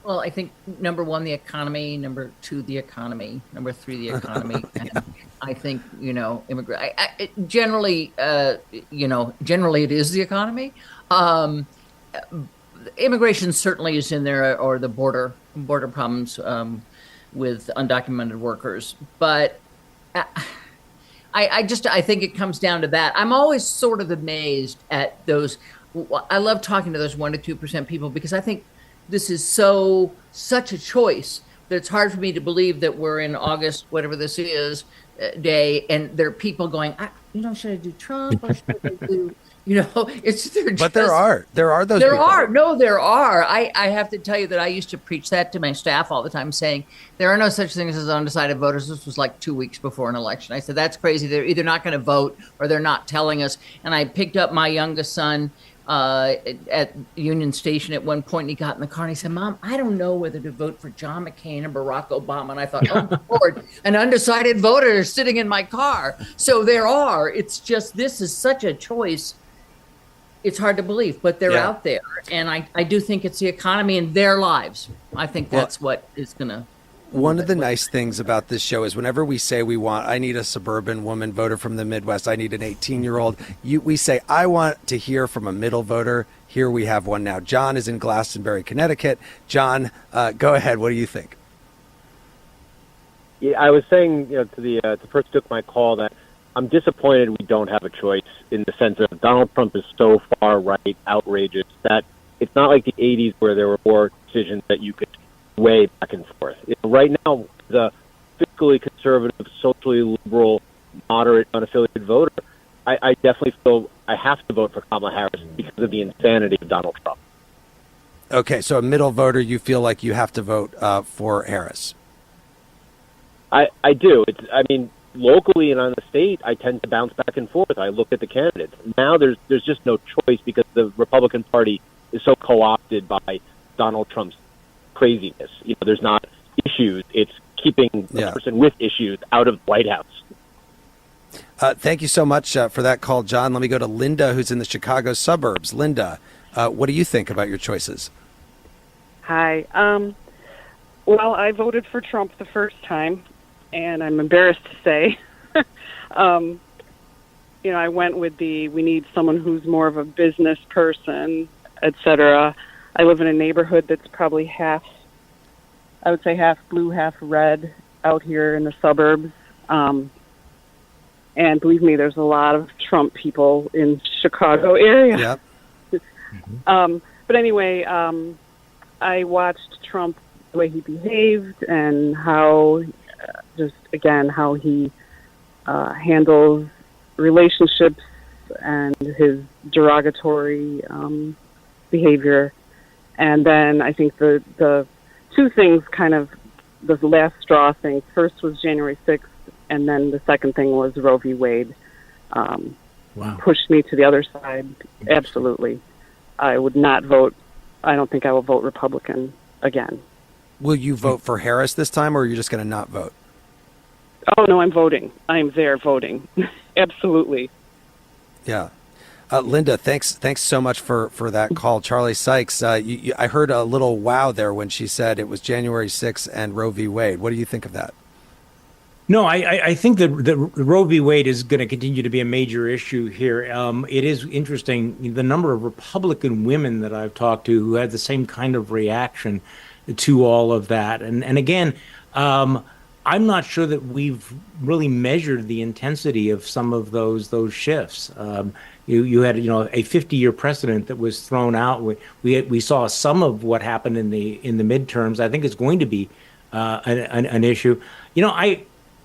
Well, I think number one, the economy. Number two, the economy. Number three, the economy. And I think, generally it is the economy. Immigration certainly is in there, or the border problems with undocumented workers. But I think it comes down to that. I'm always sort of amazed at those. I love talking to those 1% to 2% people, because I think this is such a choice that it's hard for me to believe that we're in August, whatever this is, day, and there are people going, should I do Trump or should I do? But there are those. There people. are. No, there are. I have to tell you that I used to preach that to my staff all the time, saying there are no such things as undecided voters. This was like 2 weeks before an election. I said, that's crazy. They're either not going to vote or they're not telling us. And I picked up my youngest son at Union Station at one point, and he got in the car and he said, Mom, I don't know whether to vote for John McCain or Barack Obama. And I thought, oh, Lord, an undecided voter is sitting in my car. So there are. It's just, this is such a choice. It's hard to believe, but they're out there. And I do think it's the economy and their lives. I think that's what is going to. One of the nice things about this show is whenever we say I need a suburban woman voter from the Midwest, I need an 18-year-old, we say, I want to hear from a middle voter. Here we have one now. John is in Glastonbury, Connecticut. John, go ahead. What do you think? Yeah, I was saying, to the person who took my call, that I'm disappointed we don't have a choice, in the sense of Donald Trump is so far right, outrageous, that it's not like the 80s where there were more decisions that you could weigh back and forth. Right now, the fiscally conservative, socially liberal, moderate, unaffiliated voter I definitely feel I have to vote for Kamala Harris because of the insanity of Donald Trump. Okay, so a middle voter, you feel like you have to vote for Harris. I do. I mean, locally and on the state, I tend to bounce back and forth. I look at the candidates. Now there's just no choice because the Republican Party is so co-opted by Donald Trump's craziness. There's not issues. It's keeping the person with issues out of the White House. Thank you so much for that call, John. Let me go to Linda, who's in the Chicago suburbs. Linda, what do you think about your choices? Hi. Well, I voted for Trump the first time, and I'm embarrassed to say, I went with we need someone who's more of a business person, etc. I live in a neighborhood that's probably half blue, half red out here in the suburbs. And believe me, there's a lot of Trump people in Chicago area. Yep. But anyway, I watched Trump, the way he behaved and how he handles relationships and his derogatory behavior. And then I think the two things kind of, the last straw thing, first was January 6th, and then the second thing was Roe v. Wade. Pushed me to the other side. Absolutely. I would not vote. I don't think I will vote Republican again. Will you vote for Harris this time, or are you just going to not vote? Oh, no, I'm voting. I'm there voting. Absolutely. Yeah. Linda, thanks so much for that call. Charlie Sykes, I heard a little wow there when she said it was January 6th and Roe v. Wade. What do you think of that? No, I think that Roe v. Wade is going to continue to be a major issue here. It is interesting, the number of Republican women that I've talked to who had the same kind of reaction to all of that. And again, I'm not sure that we've really measured the intensity of some of those shifts. You had a 50-year precedent that was thrown out. We saw some of what happened in the midterms. I think it's going to be an issue.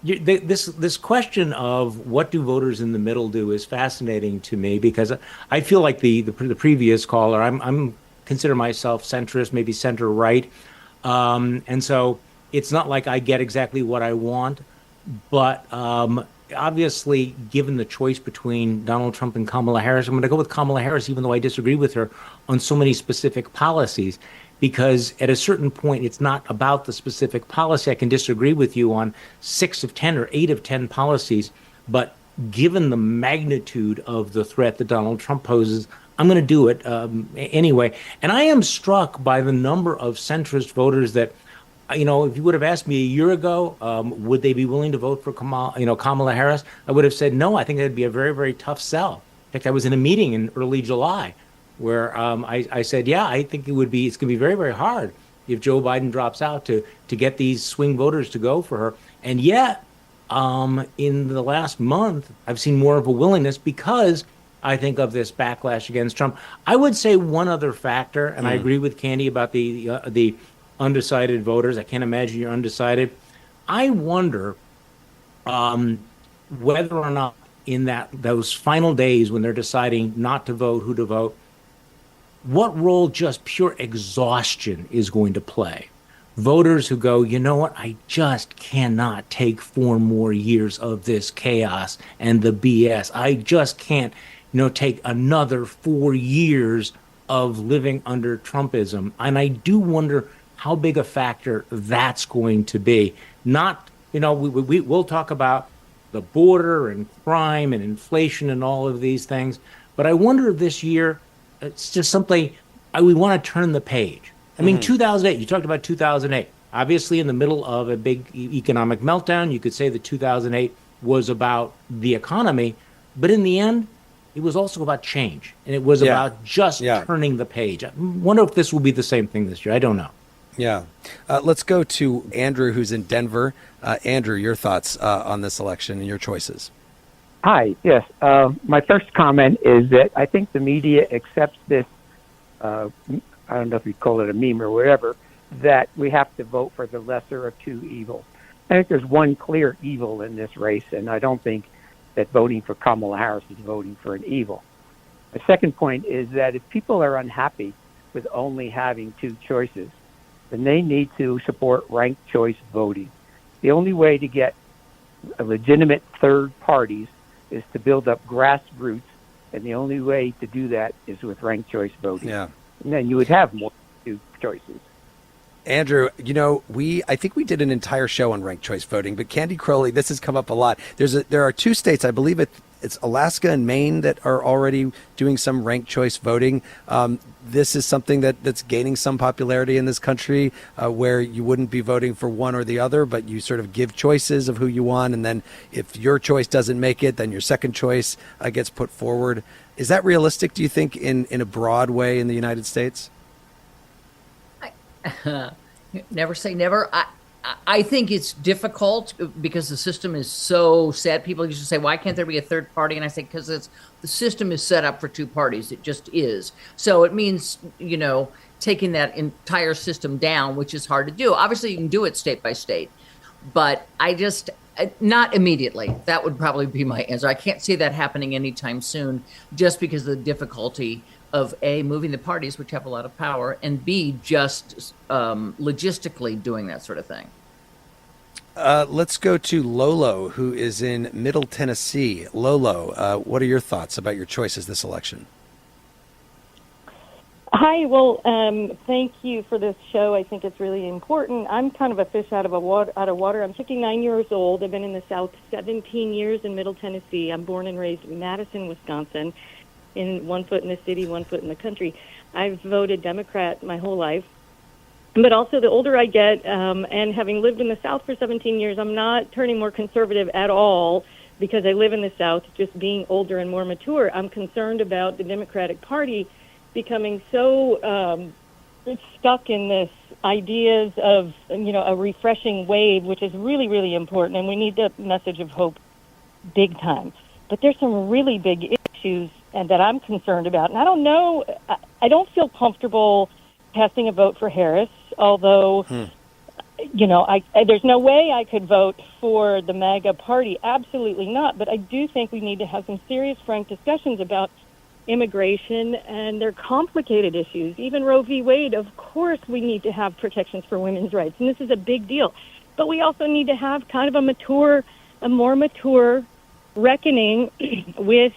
This question of what do voters in the middle do is fascinating to me, because I feel like the previous caller, I'm consider myself centrist, maybe center right, and so it's not like I get exactly what I want, but obviously, given the choice between Donald Trump and Kamala Harris, I'm going to go with Kamala Harris, even though I disagree with her on so many specific policies. Because at a certain point, it's not about the specific policy. I can disagree with you on 6 of 10 or 8 of 10 policies, but given the magnitude of the threat that Donald Trump poses, I'm going to do it anyway. And I am struck by the number of centrist voters that, if you would have asked me a year ago, would they be willing to vote for Kamala Harris? I would have said no. I think that'd be a very, very tough sell. In fact, I was in a meeting in early July where I said, yeah, I think it's going to be very, very hard if Joe Biden drops out to get these swing voters to go for her. And yet, in the last month, I've seen more of a willingness because I think of this backlash against Trump. I would say one other factor, and I agree with Candy about the undecided voters. I can't imagine you're undecided. I wonder whether or not in those final days when they're deciding not to vote, who to vote, what role just pure exhaustion is going to play. Voters who go, you know what, I just cannot take 4 more years of this chaos and the BS. I just can't, take another 4 years of living under Trumpism. And I do wonder how big a factor that's going to be. Not, we'll talk about the border and crime and inflation and all of these things, but I wonder this year, it's just simply, we want to turn the page. I mean, 2008, you talked about 2008. Obviously, in the middle of a big economic meltdown, you could say that 2008 was about the economy, but in the end, it was also about change, and it was about just turning the page. I wonder if this will be the same thing this year. I don't know. Yeah. Let's go to Andrew, who's in Denver. Andrew, your thoughts on this election and your choices. Hi, yes. My first comment is that I think the media accepts this, I don't know if you call it a meme or whatever, that we have to vote for the lesser of two evils. I think there's one clear evil in this race, and I don't think that voting for Kamala Harris is voting for an evil. The second point is that if people are unhappy with only having two choices, then they need to support ranked choice voting. The only way to get a legitimate third parties is to build up grassroots, and the only way to do that is with ranked choice voting. Yeah. And then you would have more two choices. Andrew, I think we did an entire show on ranked choice voting, but Candy Crowley, this has come up a lot. There are two states, I believe it's Alaska and Maine, that are already doing some ranked choice voting. This is something that's gaining some popularity in this country, where you wouldn't be voting for one or the other, but you sort of give choices of who you want, and then if your choice doesn't make it, then your second choice gets put forward. Is that realistic, do you think, in a broad way in the United States? Never say never. I think it's difficult because the system is so set. People used to say, why can't there be a third party? And I say, because the system is set up for two parties. It just is. So it means, taking that entire system down, which is hard to do. Obviously, you can do it state by state, but not immediately. That would probably be my answer. I can't see that happening anytime soon, just because of the difficulty of A, moving the parties, which have a lot of power, and B, just logistically doing that sort of thing. Let's go to Lolo, who is in Middle Tennessee. Lolo, what are your thoughts about your choices this election? Hi, well, thank you for this show. I think it's really important. I'm kind of a fish out of water. I'm 59 years old. I've been in the South 17 years in Middle Tennessee. I'm born and raised in Madison, Wisconsin, in one foot in the city, one foot in the country. I've voted Democrat my whole life. But also, the older I get, and having lived in the South for 17 years, I'm not turning more conservative at all because I live in the South, just being older and more mature. I'm concerned about the Democratic Party becoming so stuck in this ideas of, a refreshing wave, which is really, really important, and we need the message of hope big time. But there's some really big issues and that I'm concerned about. And I don't know, I don't feel comfortable casting a vote for Harris, although, there's no way I could vote for the MAGA party. Absolutely not. But I do think we need to have some serious, frank discussions about immigration, and they're complicated issues. Even Roe v. Wade, of course, we need to have protections for women's rights, and this is a big deal. But we also need to have kind of a more mature reckoning with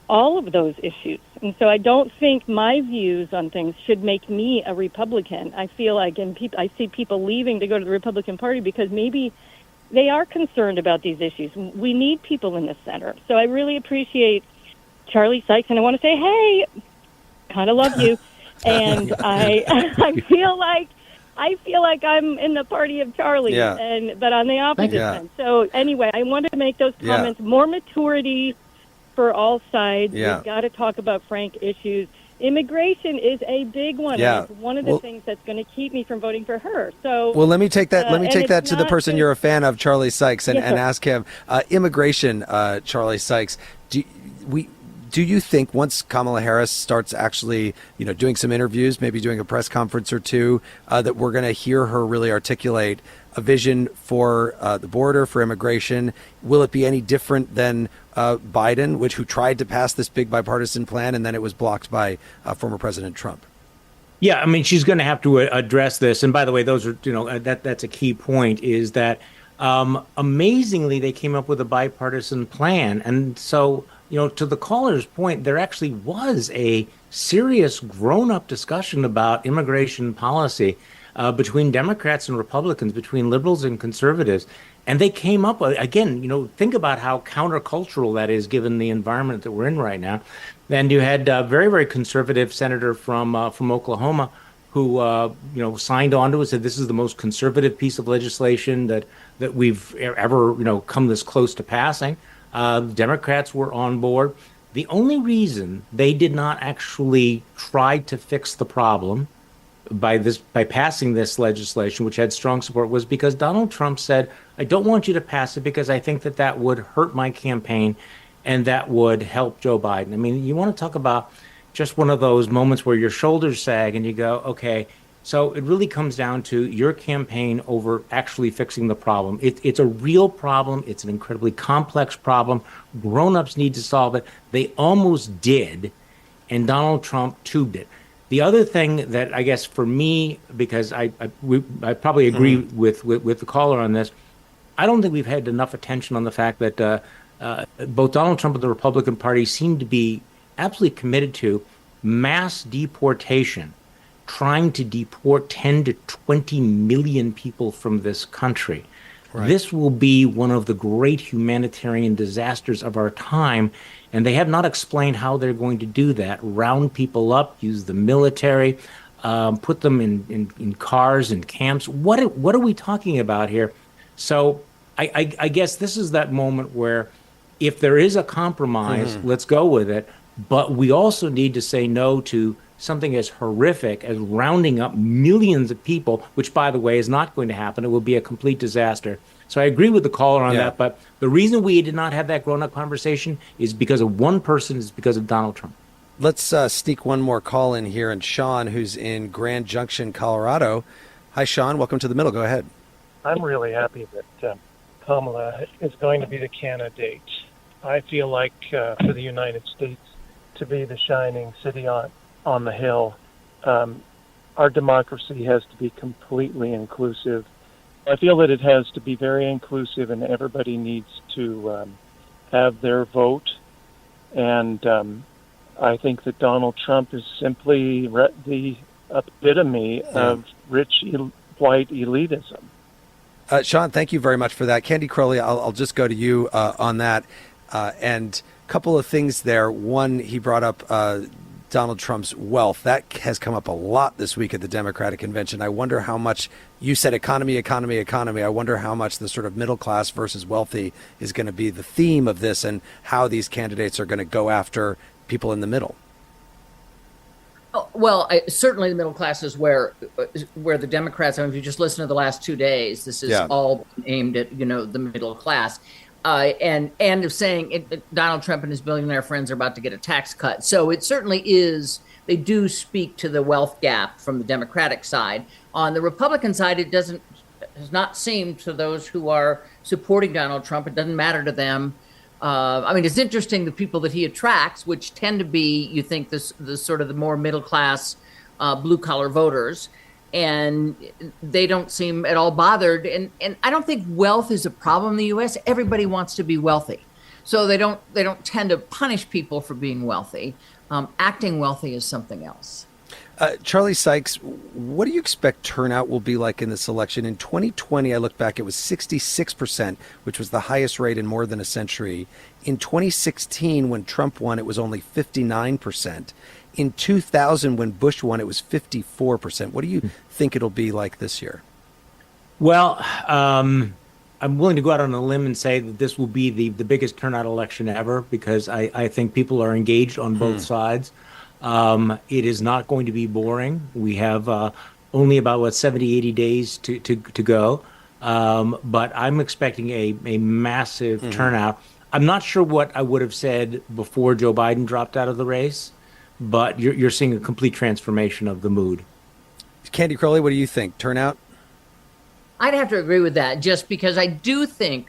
all of those issues. And so I don't think my views on things should make me a Republican. I feel like I see people leaving to go to the Republican Party because maybe they are concerned about these issues. We need people in the center. So I really appreciate Charlie Sykes, and I want to say, hey, kind of love you. And I feel like I'm in the party of Charlie, but on the opposite end. So anyway, I wanted to make those comments. More maturity for all sides. We've got to talk about frank issues. Immigration is a big one. And it's one of the things that's going to keep me from voting for her. So, let me take that. Let me take that to the person you're a fan of, Charlie Sykes, and ask him. Immigration, Charlie Sykes. Do you think once Kamala Harris starts actually, doing some interviews, maybe doing a press conference or two, that we're going to hear her really articulate a vision for the border, for immigration? Will it be any different than Biden, who tried to pass this big bipartisan plan and then it was blocked by former President Trump? Yeah, I mean, she's going to have to address this. And by the way, those are, that's a key point, is that amazingly, they came up with a bipartisan plan. And so, to the caller's point, there actually was a serious grown-up discussion about immigration policy between Democrats and Republicans, between liberals and conservatives. And they came up, again, think about how countercultural that is given the environment that we're in right now. And you had a very, very conservative senator from Oklahoma who, signed on to it, said this is the most conservative piece of legislation that we've ever, come this close to passing. Democrats were on board. The only reason they did not actually try to fix the problem by passing this legislation, which had strong support, was because Donald Trump said, I don't want you to pass it because I think that would hurt my campaign and that would help Joe Biden. I mean, you want to talk about just one of those moments where your shoulders sag and you go, okay, So it really comes down to your campaign over actually fixing the problem. It's a real problem. It's an incredibly complex problem. Grown-ups need to solve it. They almost did, and Donald Trump tubed it. The other thing that I guess for me, because I probably agree with the caller on this, I don't think we've had enough attention on the fact that both Donald Trump and the Republican Party seem to be absolutely committed to mass deportation, trying to deport 10 to 20 million people from this country. Right. This will be one of the great humanitarian disasters of our time, and they have not explained how they're going to do that. Round people up, use the military, put them in cars and camps. What are we talking about here? So I guess this is that moment where if there is a compromise, let's go with it. But we also need to say no to something as horrific as rounding up millions of people, which, by the way, is not going to happen. It will be a complete disaster. So I agree with the caller on that. But the reason we did not have that grown-up conversation is because of one person, is because of Donald Trump. Let's sneak one more call in here. And Sean, who's in Grand Junction, Colorado. Hi, Sean. Welcome to The Middle. Go ahead. I'm really happy that Kamala is going to be the candidate. I feel like for the United States to be the shining city on the hill, our democracy has to be completely inclusive. I feel that it has to be very inclusive, and everybody needs to have their vote. And I think that Donald Trump is simply the epitome of rich white elitism. Sean, thank you very much for that. Candy Crowley, I'll just go to you on that. And a couple of things there. One, he brought up Donald Trump's wealth. That has come up a lot this week at the Democratic Convention. I wonder how much, you said economy. I wonder how much the sort of middle class versus wealthy is going to be the theme of this, and how these candidates are going to go after people in the middle. Oh, well, certainly the middle class is where the Democrats, I mean, if you just listen to the last 2 days, this is all aimed at, the middle class. And of saying Donald Trump and his billionaire friends are about to get a tax cut. So it certainly is, they do speak to the wealth gap from the Democratic side. On the Republican side, it has not seemed to those who are supporting Donald Trump, it doesn't matter to them. I mean, it's interesting, the people that he attracts, which tend to be, you think, the sort of the more middle class, blue collar voters. And they don't seem at all bothered. And I don't think wealth is a problem in the U.S. Everybody wants to be wealthy. So they don't tend to punish people for being wealthy. Acting wealthy is something else. Charlie Sykes, what do you expect turnout will be like in this election? In 2020, I looked back, it was 66%, which was the highest rate in more than a century. In 2016, when Trump won, it was only 59%. In 2000, when Bush won, it was 54%. What do you think it'll be like this year? Well, I'm willing to go out on a limb and say that this will be the biggest turnout election ever, because I think people are engaged on both sides. It is not going to be boring. We have only about 70, 80 days to go. But I'm expecting a massive turnout. I'm not sure what I would have said before Joe Biden dropped out of the race, but you're seeing a complete transformation of the mood. Candy Crowley, what do you think? Turnout? I'd have to agree with that, just because I do think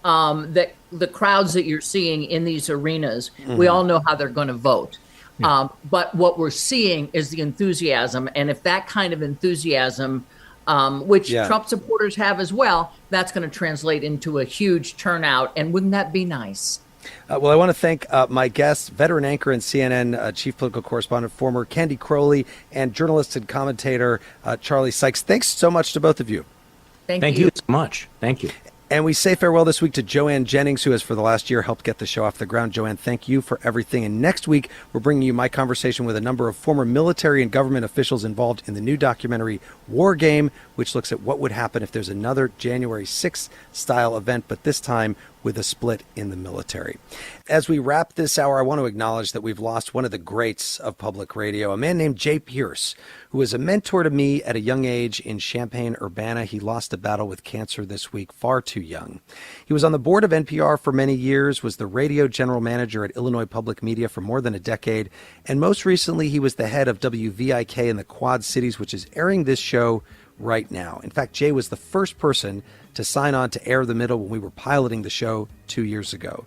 that the crowds that you're seeing in these arenas, we all know how they're going to vote. But what we're seeing is the enthusiasm. And if that kind of enthusiasm, which Trump supporters have as well, that's going to translate into a huge turnout. And wouldn't that be nice? Well, I want to thank my guests, veteran anchor and CNN chief political correspondent, former Candy Crowley, and journalist and commentator Charlie Sykes. Thanks so much to both of you. Thank you so much. Thank you. And we say farewell this week to Joanne Jennings, who has for the last year helped get the show off the ground. Joanne, thank you for everything. And next week, we're bringing you my conversation with a number of former military and government officials involved in the new documentary War Game, which looks at what would happen if there's another January 6th style event, but this time with a split in the military. As we wrap this hour, I want to acknowledge that we've lost one of the greats of public radio, a man named Jay Pierce, who was a mentor to me at a young age in Champaign-Urbana. He lost a battle with cancer this week, far too young. He was on the board of NPR for many years, was the radio general manager at Illinois Public Media for more than a decade, and most recently he was the head of WVIK in the Quad Cities, which is airing this show right now. In fact, Jay was the first person to sign on to Air the Middle when we were piloting the show 2 years ago.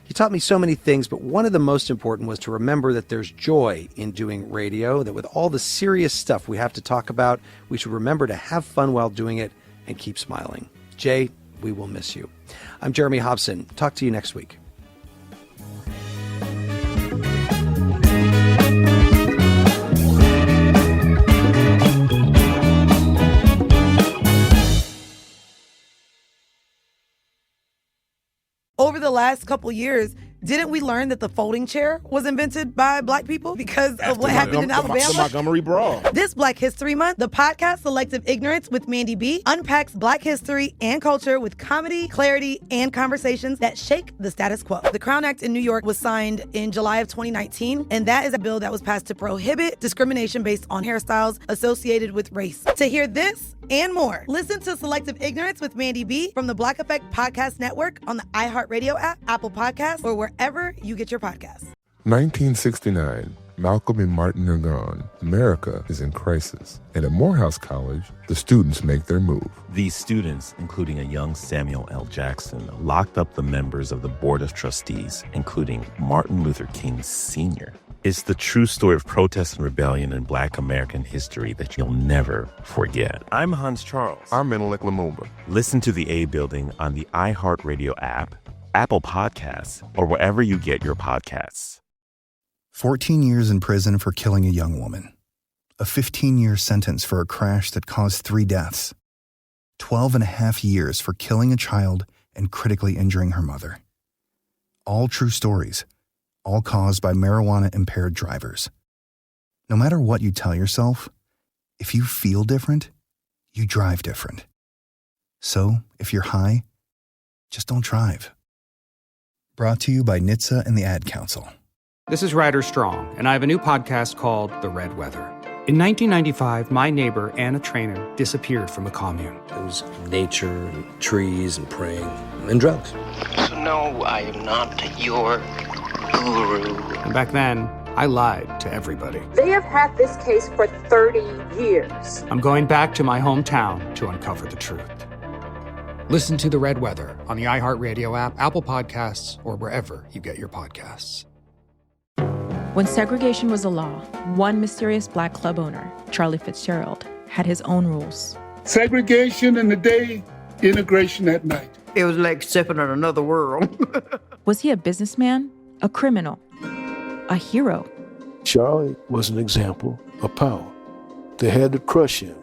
He taught me so many things, but one of the most important was to remember that there's joy in doing radio, that with all the serious stuff we have to talk about, we should remember to have fun while doing it and keep smiling. Jay, we will miss you. I'm Jeremy Hobson. Talk to you next week. Over the last couple years, didn't we learn that the folding chair was invented by Black people because of what happened in Alabama? The Montgomery Brawl. This Black History Month, the podcast Selective Ignorance with Mandy B unpacks Black history and culture with comedy, clarity, and conversations that shake the status quo. The Crown Act in New York was signed in July of 2019, and that is a bill that was passed to prohibit discrimination based on hairstyles associated with race. To hear this and more, listen to Selective Ignorance with Mandy B from the Black Effect Podcast Network on the iHeartRadio app, Apple Podcasts, or wherever you get your podcasts. 1969. Malcolm and Martin are gone. America is in crisis. And at Morehouse College, the students make their move. These students, including a young Samuel L. Jackson, locked up the members of the Board of Trustees, including Martin Luther King Sr. It's the true story of protest and rebellion in Black American history that you'll never forget. I'm Hans Charles. I'm Menelik Lumumba. Listen to The A Building on the iHeartRadio app, Apple Podcasts, or wherever you get your podcasts. 14 years in prison for killing a young woman. A 15-year sentence for a crash that caused 3 deaths. 12 and a half years for killing a child and critically injuring her mother. All true stories. All caused by marijuana-impaired drivers. No matter what you tell yourself, if you feel different, you drive different. So, if you're high, just don't drive. Brought to you by NHTSA and the Ad Council. This is Ryder Strong, and I have a new podcast called The Red Weather. In 1995, my neighbor, Anna Trainer, disappeared from a commune. It was nature and trees and praying and drugs. So no, I am not your guru. And back then, I lied to everybody. They have had this case for 30 years. I'm going back to my hometown to uncover the truth. Listen to The Red Weather on the iHeartRadio app, Apple Podcasts, or wherever you get your podcasts. When segregation was a law, one mysterious Black club owner, Charlie Fitzgerald, had his own rules. Segregation in the day, integration at night. It was like stepping in another world. Was he a businessman, a criminal, a hero? Charlie was an example of power. They had to crush him.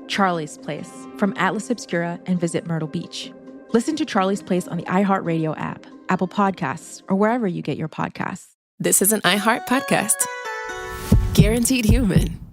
Charlie's Place, from Atlas Obscura and Visit Myrtle Beach. Listen to Charlie's Place on the iHeartRadio app, Apple Podcasts, or wherever you get your podcasts. This is an iHeart podcast. Guaranteed Human.